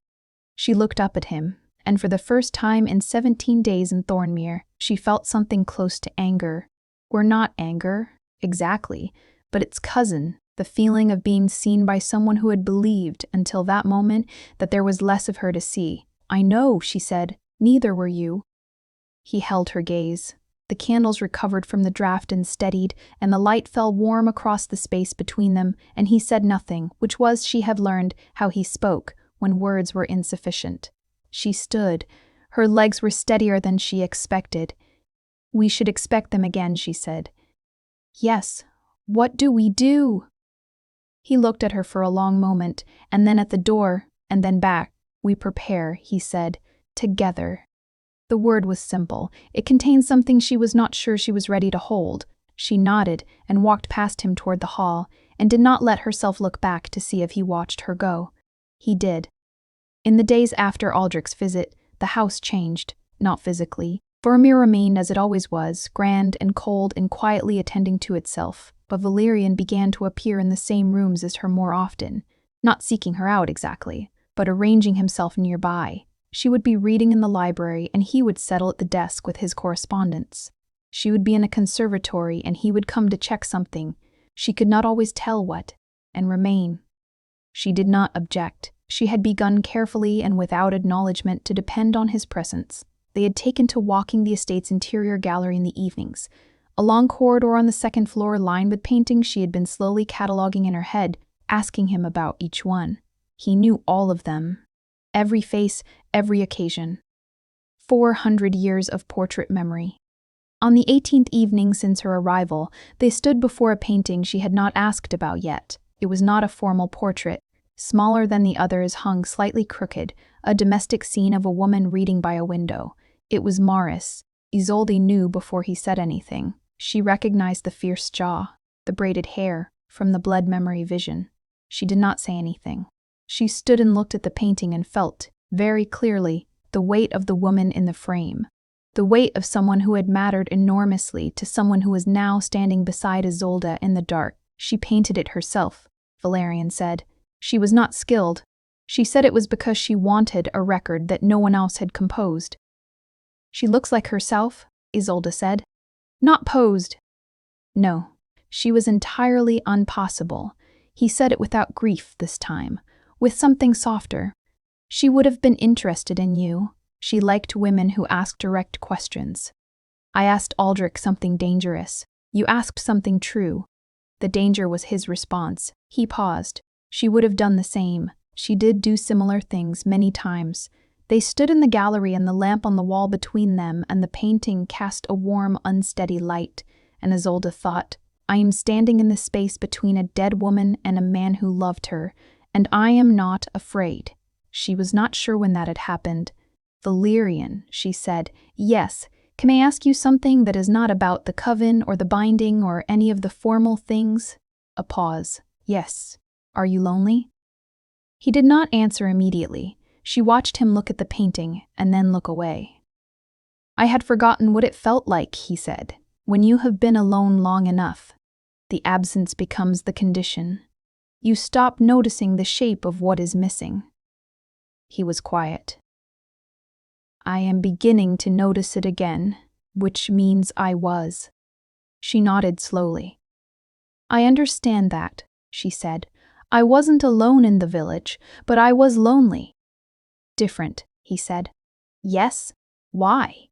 She looked up at him, and for the first time in 17 days in Thornmere, she felt something close to anger. Or not anger, exactly, but its cousin, the feeling of being seen by someone who had believed, until that moment, that there was less of her to see. I know, she said, neither were you. He held her gaze. The candles recovered from the draft and steadied, and the light fell warm across the space between them, and he said nothing, which was, she had learned, how he spoke, when words were insufficient. She stood. Her legs were steadier than she expected. We should expect them again, she said. Yes. What do we do? He looked at her for a long moment, and then at the door, and then back. We prepare, he said, together. The word was simple. It contained something she was not sure she was ready to hold. She nodded and walked past him toward the hall, and did not let herself look back to see if he watched her go. He did. In the days after Aldrich's visit, the house changed, not physically. Thornmere remained as it always was, grand and cold and quietly attending to itself, but Valerian began to appear in the same rooms as her more often, not seeking her out exactly, but arranging himself nearby. She would be reading in the library, and he would settle at the desk with his correspondence. She would be in a conservatory, and he would come to check something. She could not always tell what, and remain. She did not object. She had begun carefully and without acknowledgement to depend on his presence. They had taken to walking the estate's interior gallery in the evenings. A long corridor on the second floor lined with paintings she had been slowly cataloguing in her head, asking him about each one. He knew all of them. Every face, every occasion. 400 years of portrait memory. On the 18th evening since her arrival, they stood before a painting she had not asked about yet. It was not a formal portrait. Smaller than the others, hung slightly crooked, a domestic scene of a woman reading by a window. It was Morris. Isolde knew before he said anything. She recognized the fierce jaw, the braided hair, from the blood memory vision. She did not say anything. She stood and looked at the painting and felt, very clearly, the weight of the woman in the frame. The weight of someone who had mattered enormously to someone who was now standing beside Isolde in the dark. She painted it herself, Valerian said. She was not skilled. She said it was because she wanted a record that no one else had composed. She looks like herself, Isolde said. Not posed. No, she was entirely impossible. He said it without grief this time. With something softer. She would have been interested in you. She liked women who asked direct questions. I asked Aldrich something dangerous. You asked something true. The danger was his response. He paused. She would have done the same. She did do similar things many times. They stood in the gallery, and the lamp on the wall between them and the painting cast a warm, unsteady light, and Isolde thought, I am standing in the space between a dead woman and a man who loved her, and I am not afraid. She was not sure when that had happened. Valerian, she said, yes, can I ask you something that is not about the Coven or the binding or any of the formal things? A pause. Yes. Are you lonely? He did not answer immediately. She watched him look at the painting and then look away. I had forgotten what it felt like, he said, when you have been alone long enough. The absence becomes the condition. You stop noticing the shape of what is missing. He was quiet. I am beginning to notice it again, which means I was. She nodded slowly. I understand that, she said. I wasn't alone in the village, but I was lonely. Different, he said. Yes? Why?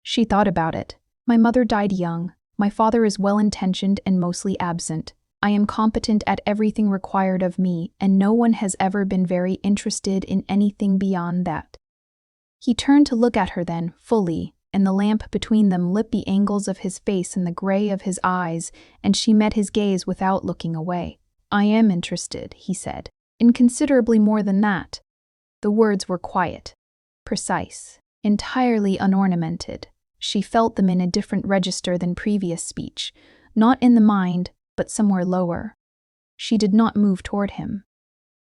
She thought about it. My mother died young. My father is well-intentioned and mostly absent. I am competent at everything required of me, and no one has ever been very interested in anything beyond that. He turned to look at her then, fully, and the lamp between them lit the angles of his face and the gray of his eyes, and she met his gaze without looking away. I am interested, he said, in considerably more than that. The words were quiet, precise, entirely unornamented. She felt them in a different register than previous speech, not in the mind, but somewhere lower. She did not move toward him.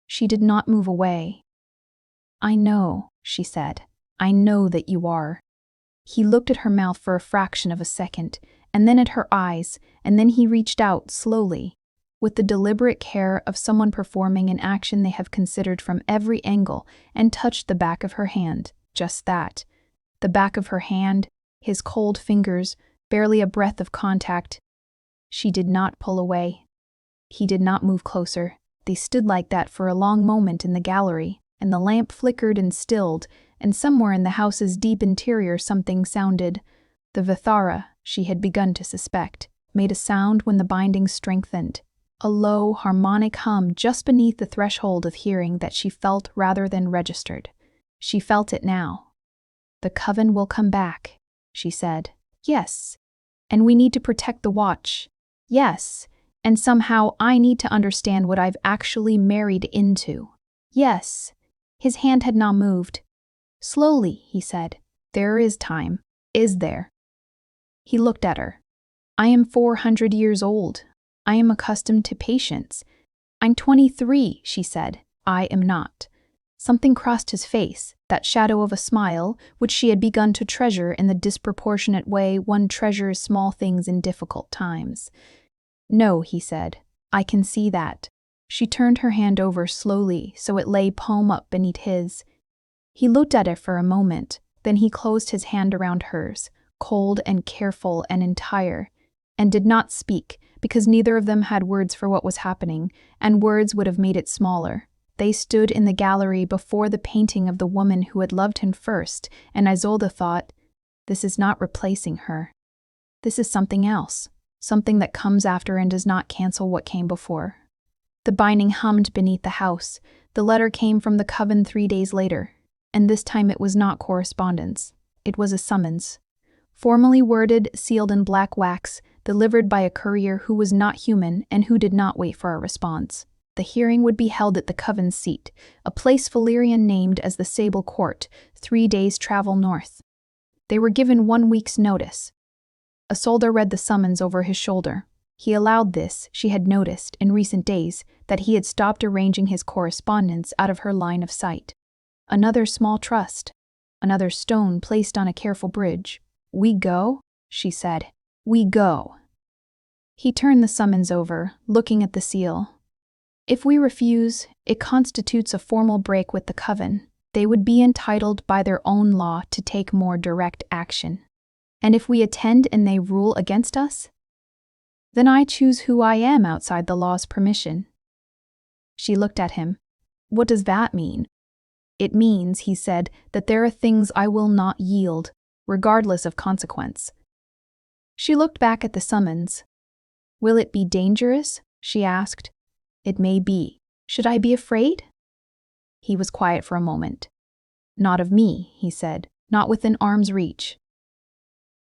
She did not move away. I know, she said. I know that you are. He looked at her mouth for a fraction of a second, and then at her eyes, and then he reached out slowly, with the deliberate care of someone performing an action they have considered from every angle, and touched the back of her hand. Just that. The back of her hand, his cold fingers, barely a breath of contact. She did not pull away. He did not move closer. They stood like that for a long moment in the gallery, and the lamp flickered and stilled, and somewhere in the house's deep interior something sounded. The Vithara, she had begun to suspect, made a sound when the binding strengthened. A low, harmonic hum just beneath the threshold of hearing that she felt rather than registered. She felt it now. The Coven will come back, she said. Yes. And we need to protect the watch. Yes. And somehow I need to understand what I've actually married into. Yes. His hand had not moved. Slowly, he said. There is time. Is there? He looked at her. I am 400 years old. I am accustomed to patience. I'm 23, she said. I am not. Something crossed his face, that shadow of a smile, which she had begun to treasure in the disproportionate way one treasures small things in difficult times. No, he said. I can see that. She turned her hand over slowly so it lay palm up beneath his. He looked at it for a moment, then he closed his hand around hers, cold and careful and entire, and did not speak, because neither of them had words for what was happening, and words would have made it smaller. They stood in the gallery before the painting of the woman who had loved him first, and Isolde thought, this is not replacing her. This is something else, something that comes after and does not cancel what came before. The binding hummed beneath the house. The letter came from the Coven 3 days later, and this time it was not correspondence. It was a summons. Formally worded, sealed in black wax, delivered by a courier who was not human and who did not wait for a response. The hearing would be held at the Coven's seat, a place Valyrian named as the Sable Court, 3 days' travel north. They were given 1 week's notice. Isolde read the summons over his shoulder. He allowed this, she had noticed, in recent days, that he had stopped arranging his correspondence out of her line of sight. Another small trust. Another stone placed on a careful bridge. We go? She said. We go. He turned the summons over, looking at the seal. If we refuse, it constitutes a formal break with the Coven. They would be entitled by their own law to take more direct action. And if we attend and they rule against us, then I choose who I am outside the law's permission. She looked at him. What does that mean? It means, he said, that there are things I will not yield, regardless of consequence. She looked back at the summons. Will it be dangerous? She asked. It may be. Should I be afraid? He was quiet for a moment. Not of me, he said, not within arm's reach.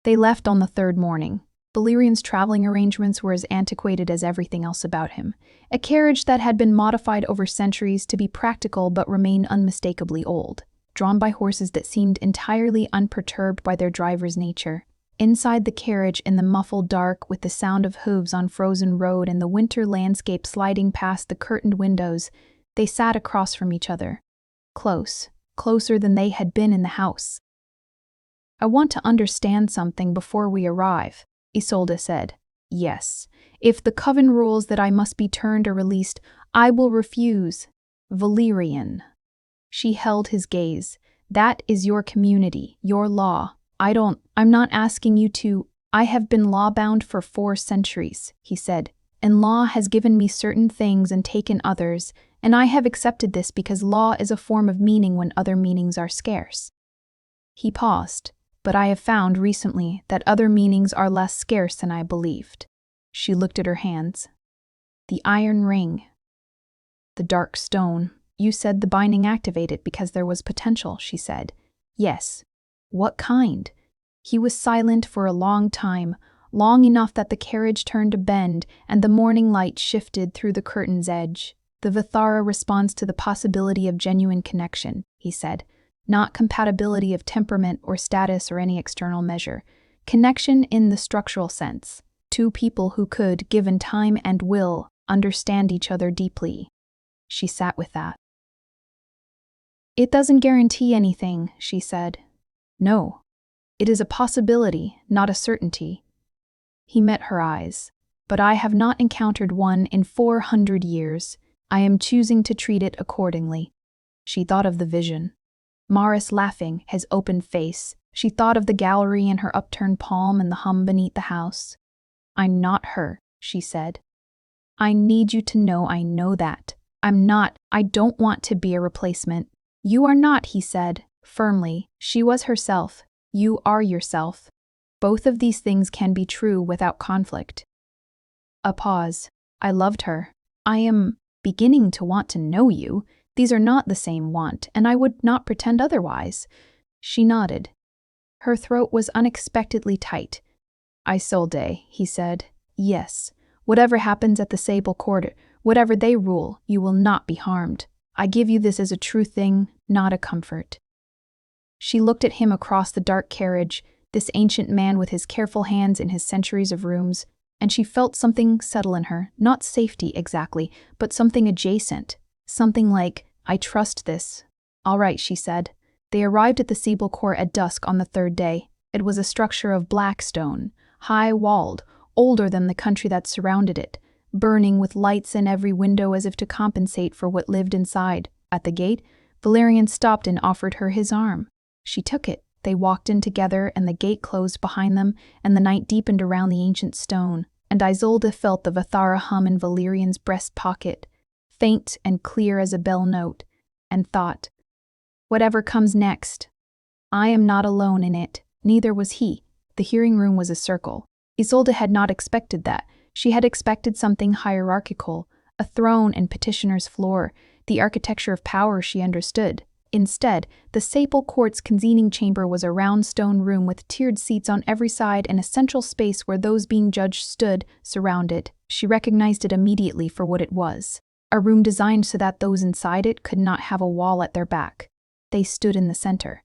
They left on the 3rd morning. Valyrian's traveling arrangements were as antiquated as everything else about him. A carriage that had been modified over centuries to be practical but remain unmistakably old, drawn by horses that seemed entirely unperturbed by their driver's nature. Inside the carriage in the muffled dark with the sound of hooves on frozen road and the winter landscape sliding past the curtained windows, they sat across from each other. Close, closer than they had been in the house. I want to understand something before we arrive, Isolde said. Yes. If the Coven rules that I must be turned or released, I will refuse. Valyrian. She held his gaze. That is your community, your law. I'm not asking you to. I have been law-bound for 4 centuries, he said, and law has given me certain things and taken others, and I have accepted this because law is a form of meaning when other meanings are scarce. He paused. But I have found recently that other meanings are less scarce than I believed. She looked at her hands. The iron ring. The dark stone. You said the binding activated because there was potential, she said. Yes. What kind? He was silent for a long time, long enough that the carriage turned a bend and the morning light shifted through the curtain's edge. The Vithara responds to the possibility of genuine connection, he said, not compatibility of temperament or status or any external measure. Connection in the structural sense. Two people who could, given time and will, understand each other deeply. She sat with that. It doesn't guarantee anything, she said. No. It is a possibility, not a certainty. He met her eyes. But I have not encountered one in 400 years. I am choosing to treat it accordingly. She thought of the vision. Morris laughing, his open face. She thought of the gallery and her upturned palm and the hum beneath the house. I'm not her, she said. I need you to know I know that. I don't want to be a replacement. You are not, he said, firmly. She was herself. You are yourself. Both of these things can be true without conflict. A pause. I loved her. I am beginning to want to know you. These are not the same want, and I would not pretend otherwise. She nodded. Her throat was unexpectedly tight. Isolde, he said. Yes. Whatever happens at the Sable court, whatever they rule, you will not be harmed. I give you this as a true thing, not a comfort. She looked at him across the dark carriage, this ancient man with his careful hands in his centuries of rooms, and she felt something settle in her, not safety exactly, but something adjacent. Something like, I trust this. All right, she said. They arrived at the Sable court at dusk on the third day. It was a structure of black stone, high-walled, older than the country that surrounded it, burning with lights in every window as if to compensate for what lived inside. At the gate, Valerian stopped and offered her his arm. She took it. They walked in together, and the gate closed behind them, and the night deepened around the ancient stone, and Isolde felt the Vithara hum in Valerian's breast pocket, faint and clear as a bell note, and thought, whatever comes next. I am not alone in it. Neither was he. The hearing room was a circle. Isolde had not expected that. She had expected something hierarchical, a throne and petitioner's floor, the architecture of power she understood. Instead, the Sable court's convening chamber was a round stone room with tiered seats on every side and a central space where those being judged stood, surrounded. She recognized it immediately for what it was. A room designed so that those inside it could not have a wall at their back. They stood in the center.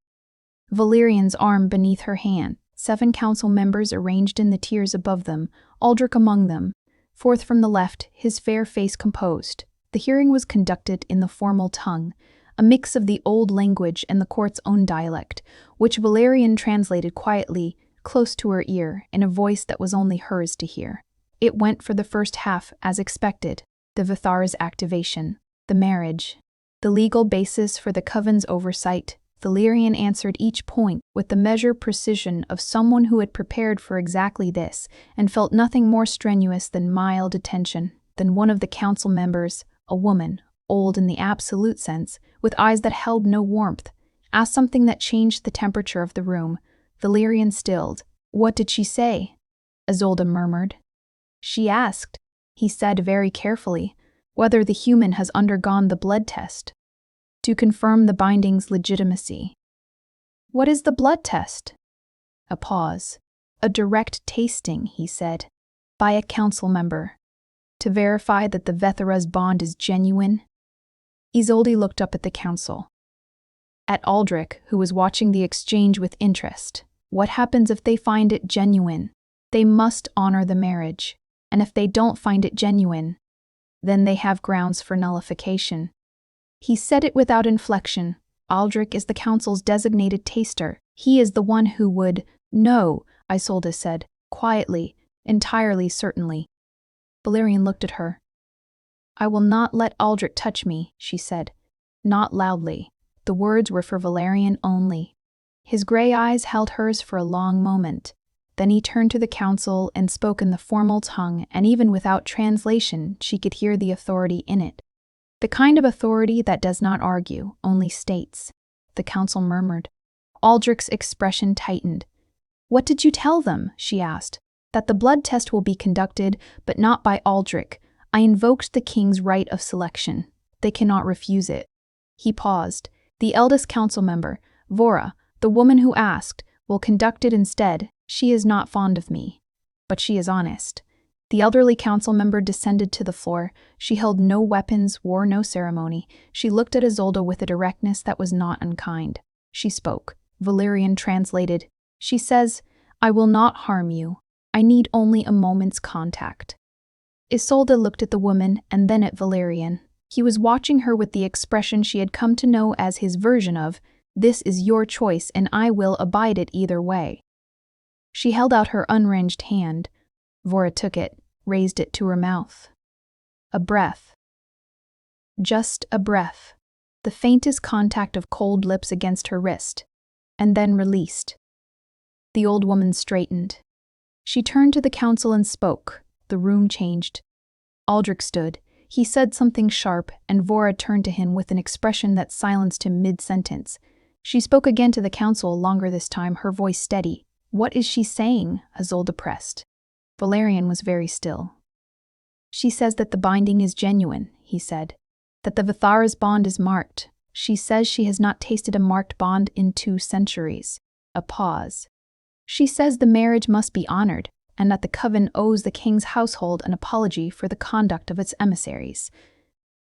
Valerian's arm beneath her hand, 7 council members arranged in the tiers above them, Aldrich among them. Fourth from the left, his fair face composed. The hearing was conducted in the formal tongue, a mix of the old language and the court's own dialect, which Valerian translated quietly, close to her ear, in a voice that was only hers to hear. It went for the first half as expected. The Vithara's activation, the marriage, the legal basis for the Coven's oversight. Valerian answered each point with the measured precision of someone who had prepared for exactly this and felt nothing more strenuous than mild attention. Then one of the council members, a woman, old in the absolute sense, with eyes that held no warmth, asked something that changed the temperature of the room. Valerian stilled. What did she say? Isolde murmured. She asked, he said very carefully, whether the human has undergone the blood test, to confirm the binding's legitimacy. What is the blood test? A pause. A direct tasting, he said, by a council member, to verify that the Vithara's bond is genuine. Isolde looked up at the council. At Aldrich, who was watching the exchange with interest. What happens if they find it genuine? They must honor the marriage. And if they don't find it genuine, then they have grounds for nullification. He said it without inflection. Aldrich is the council's designated taster. He is the one who would know, Isolde said, quietly, entirely certainly. Valerian looked at her. I will not let Aldrich touch me, she said, not loudly. The words were for Valerian only. His gray eyes held hers for a long moment. Then he turned to the council and spoke in the formal tongue, and even without translation, she could hear the authority in it. The kind of authority that does not argue, only states. The council murmured. Aldrich's expression tightened. What did you tell them? She asked. That the blood test will be conducted, but not by Aldrich. I invoked the king's right of selection. They cannot refuse it. He paused. The eldest council member, Vora, the woman who asked, will conduct it instead. She is not fond of me. but she is honest. The elderly council member descended to the floor. She held no weapons, wore no ceremony. She looked at Isolde with a directness that was not unkind. She spoke. Valerian translated. She says, "I will not harm you. I need only a moment's contact." Isolde looked at the woman and then at Valerian. He was watching her with the expression she had come to know as his version of, "This is your choice and I will abide it either way." She held out her unringed hand. Vora took it, raised it to her mouth. A breath. Just a breath. The faintest contact of cold lips against her wrist, and then released. The old woman straightened. She turned to the council and spoke. The room changed. Aldrich stood. He said something sharp, and Vora turned to him with an expression that silenced him mid-sentence. She spoke again to the council, longer this time, her voice steady. "What is she saying?" Isolde pressed. Valerian was very still. "She says that the binding is genuine," he said. "That the Vithara's bond is marked. She says she has not tasted a marked bond in 2 centuries. A pause. She says the marriage must be honored, and that the Coven owes the king's household an apology for the conduct of its emissaries."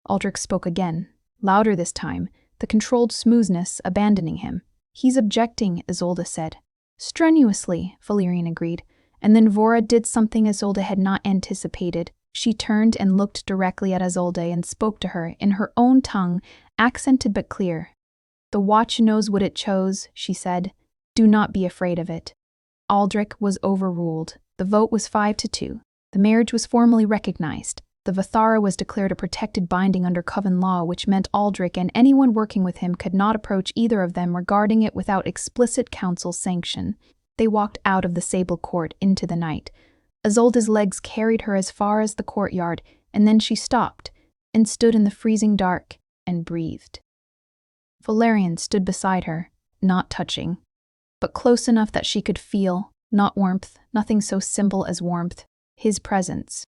Aldrich spoke again, louder this time, the controlled smoothness abandoning him. "He's objecting," Isolde said. "Strenuously," Valerian agreed, and then Vora did something Isolde had not anticipated. She turned and looked directly at Isolde and spoke to her in her own tongue, accented but clear. "The watch knows what it chose," she said. "Do not be afraid of it." Aldrich was overruled. The vote was 5-2. The marriage was formally recognized. The Vithara was declared a protected binding under Coven law, which meant Aldrich and anyone working with him could not approach either of them regarding it without explicit council sanction. They walked out of the Sable court into the night. Isolde's legs carried her as far as the courtyard, and then she stopped and stood in the freezing dark and breathed. Valerian stood beside her, not touching, but close enough that she could feel, not warmth, nothing so simple as warmth, his presence.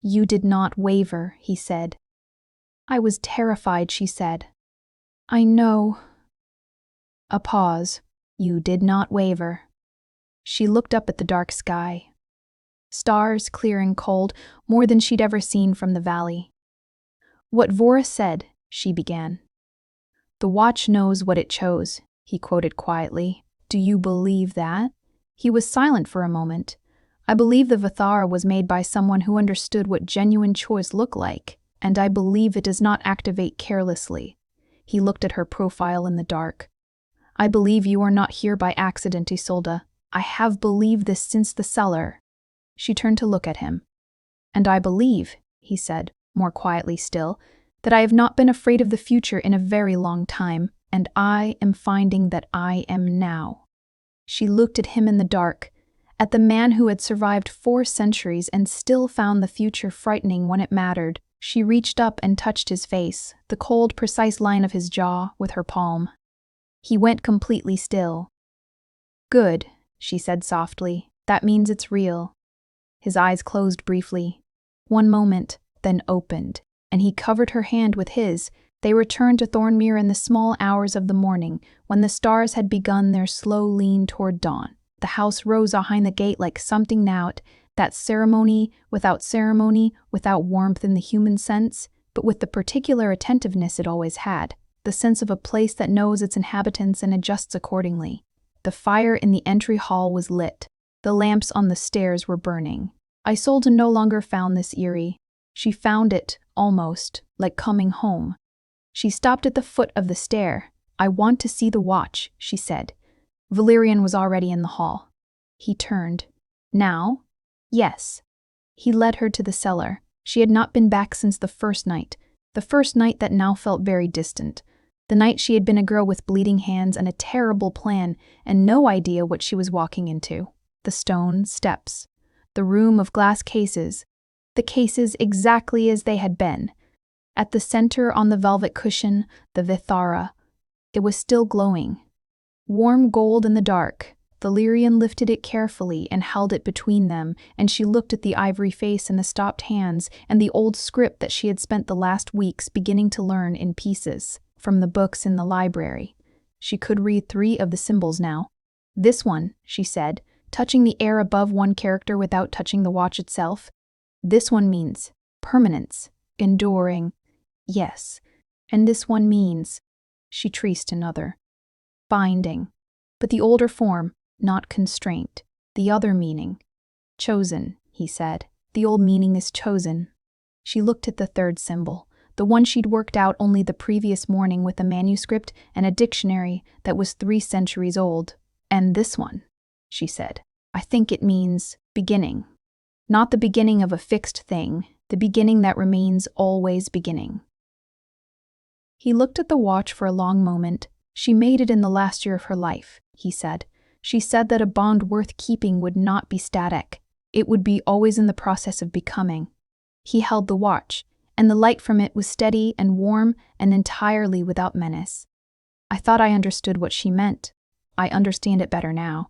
"You did not waver," he said. "I was terrified," she said. "I know." A pause. "You did not waver." She looked up at the dark sky. Stars, clear and cold, more than she'd ever seen from the valley. "What Vora said," she began. "The watch knows what it chose," he quoted quietly. "Do you believe that?" He was silent for a moment. "I believe the Vithara was made by someone who understood what genuine choice looked like, and I believe it does not activate carelessly." He looked at her profile in the dark. "I believe you are not here by accident, Isolde. I have believed this since the cellar." She turned to look at him. "And I believe," he said, more quietly still, "that I have not been afraid of the future in a very long time, and I am finding that I am now." She looked at him in the dark, at the man who had survived 4 centuries and still found the future frightening when it mattered. She reached up and touched his face, the cold, precise line of his jaw, with her palm. He went completely still. "Good," she said softly. "That means it's real." His eyes closed briefly. One moment, then opened, and he covered her hand with his. They returned to Thornmere in the small hours of the morning, when the stars had begun their slow lean toward dawn. The house rose behind the gate like something out, that ceremony, without warmth in the human sense, but with the particular attentiveness it always had, the sense of a place that knows its inhabitants and adjusts accordingly. The fire in the entry hall was lit. The lamps on the stairs were burning. Isolde no longer found this eerie. She found it, almost, like coming home. She stopped at the foot of the stair. "I want to see the watch," she said. Valerian was already in the hall. He turned. "Now?" "Yes." He led her to the cellar. She had not been back since the first night that now felt very distant. The night she had been a girl with bleeding hands and a terrible plan, and no idea what she was walking into. The stone steps. The room of glass cases. The cases exactly as they had been. At the center on the velvet cushion, the Vithara. It was still glowing. Warm gold in the dark. Valerian lifted it carefully and held it between them, and she looked at the ivory face and the stopped hands and the old script that she had spent the last weeks beginning to learn in pieces from the books in the library. She could read 3 of the symbols now. "This one," she said, touching the air above one character without touching the watch itself. This one means permanence, enduring. Yes, and this one means, she traced another, binding. But the older form, not constraint. The other meaning, chosen, he said. The old meaning is chosen. She looked at the third symbol, the one she'd worked out only the previous morning with a manuscript and a dictionary that was 3 centuries old. And this one, she said. I think it means beginning. Not the beginning of a fixed thing, the beginning that remains always beginning. He looked at the watch for a long moment. She made it in the last year of her life, he said. She said that a bond worth keeping would not be static. It would be always in the process of becoming. He held the watch, and the light from it was steady and warm and entirely without menace. I thought I understood what she meant. I understand it better now.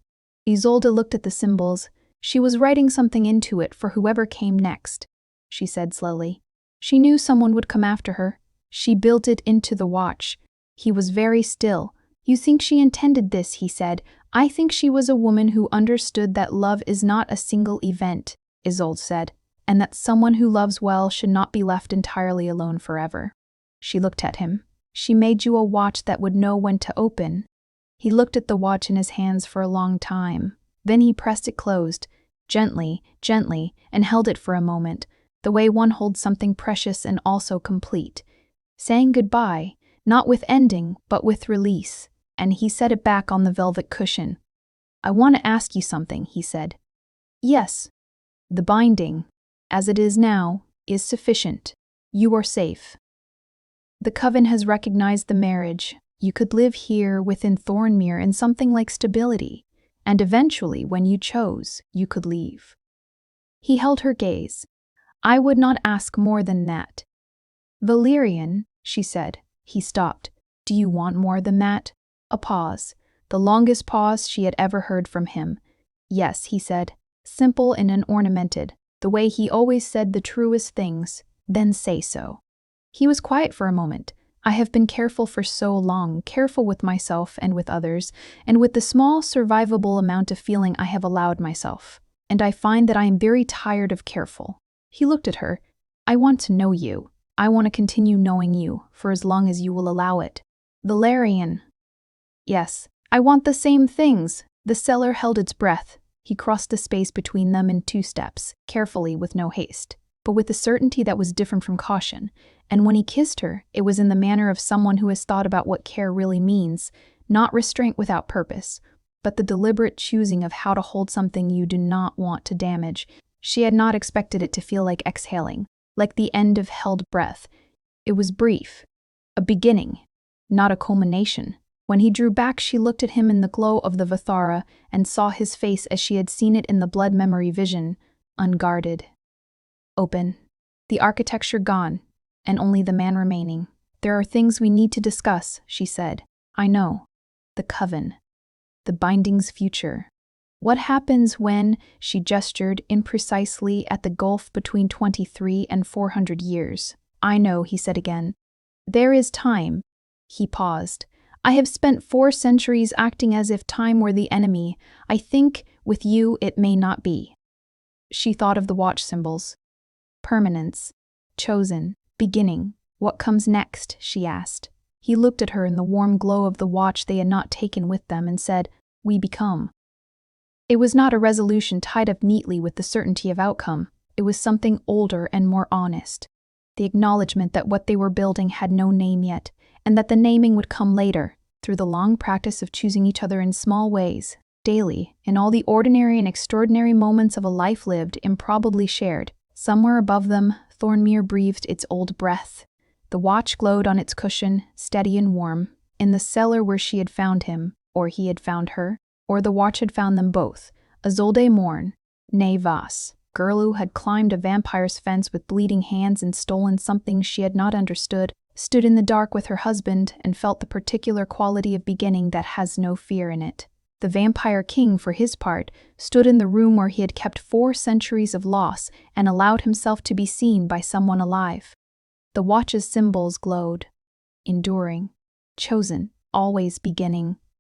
Isolde looked at the symbols. She was writing something into it for whoever came next, she said slowly. She knew someone would come after her. She built it into the watch. He was very still. You think she intended this, he said. I think she was a woman who understood that love is not a single event, Isolde said, and that someone who loves well should not be left entirely alone forever. She looked at him. She made you a watch that would know when to open. He looked at the watch in his hands for a long time. Then he pressed it closed, gently, and held it for a moment, the way one holds something precious and also complete, saying goodbye, not with ending, but with release, and he set it back on the velvet cushion. I want to ask you something, he said. Yes. The binding, as it is now, is sufficient. You are safe. The Coven has recognized the marriage. You could live here within Thornmere in something like stability, and eventually, when you chose, you could leave. He held her gaze. I would not ask more than that. Valerian, she said. He stopped. Do you want more than that? A pause. The longest pause she had ever heard from him. Yes, he said. Simple and unornamented, the way he always said the truest things. Then say so. He was quiet for a moment. I have been careful for so long, careful with myself and with others, and with the small, survivable amount of feeling I have allowed myself. And I find that I am very tired of careful. He looked at her. I want to know you. I want to continue knowing you, for as long as you will allow it. Valerian. Yes, I want the same things. The seller held its breath. He crossed the space between them in 2 steps, carefully with no haste, but with a certainty that was different from caution. And when he kissed her, it was in the manner of someone who has thought about what care really means, not restraint without purpose, but the deliberate choosing of how to hold something you do not want to damage. She had not expected it to feel like exhaling, like the end of held breath. It was brief, a beginning, not a culmination. When he drew back, she looked at him in the glow of the Vithara and saw his face as she had seen it in the blood memory vision, unguarded. Open. The architecture gone, and only the man remaining. There are things we need to discuss, she said. I know. The Coven. The binding's future. What happens when, she gestured imprecisely at the gulf between 23 and 400 years. I know, he said again. There is time. He paused. I have spent 4 centuries acting as if time were the enemy. I think, with you, it may not be. She thought of the watch symbols. Permanence. Chosen. Beginning. What comes next? She asked. He looked at her in the warm glow of the watch they had not taken with them and said, We become. It was not a resolution tied up neatly with the certainty of outcome. It was something older and more honest. The acknowledgement that what they were building had no name yet, and that the naming would come later, through the long practice of choosing each other in small ways, daily, in all the ordinary and extraordinary moments of a life lived, improbably shared. Somewhere above them, Thornmere breathed its old breath. The watch glowed on its cushion, steady and warm, in the cellar where she had found him, or he had found her, or the watch had found them both. Isolde Morn, née Vas, girl who had climbed a vampire's fence with bleeding hands and stolen something she had not understood, stood in the dark with her husband and felt the particular quality of beginning that has no fear in it. The vampire king, for his part, stood in the room where he had kept 4 centuries of loss and allowed himself to be seen by someone alive. The watch's symbols glowed. Enduring. Chosen. Always beginning.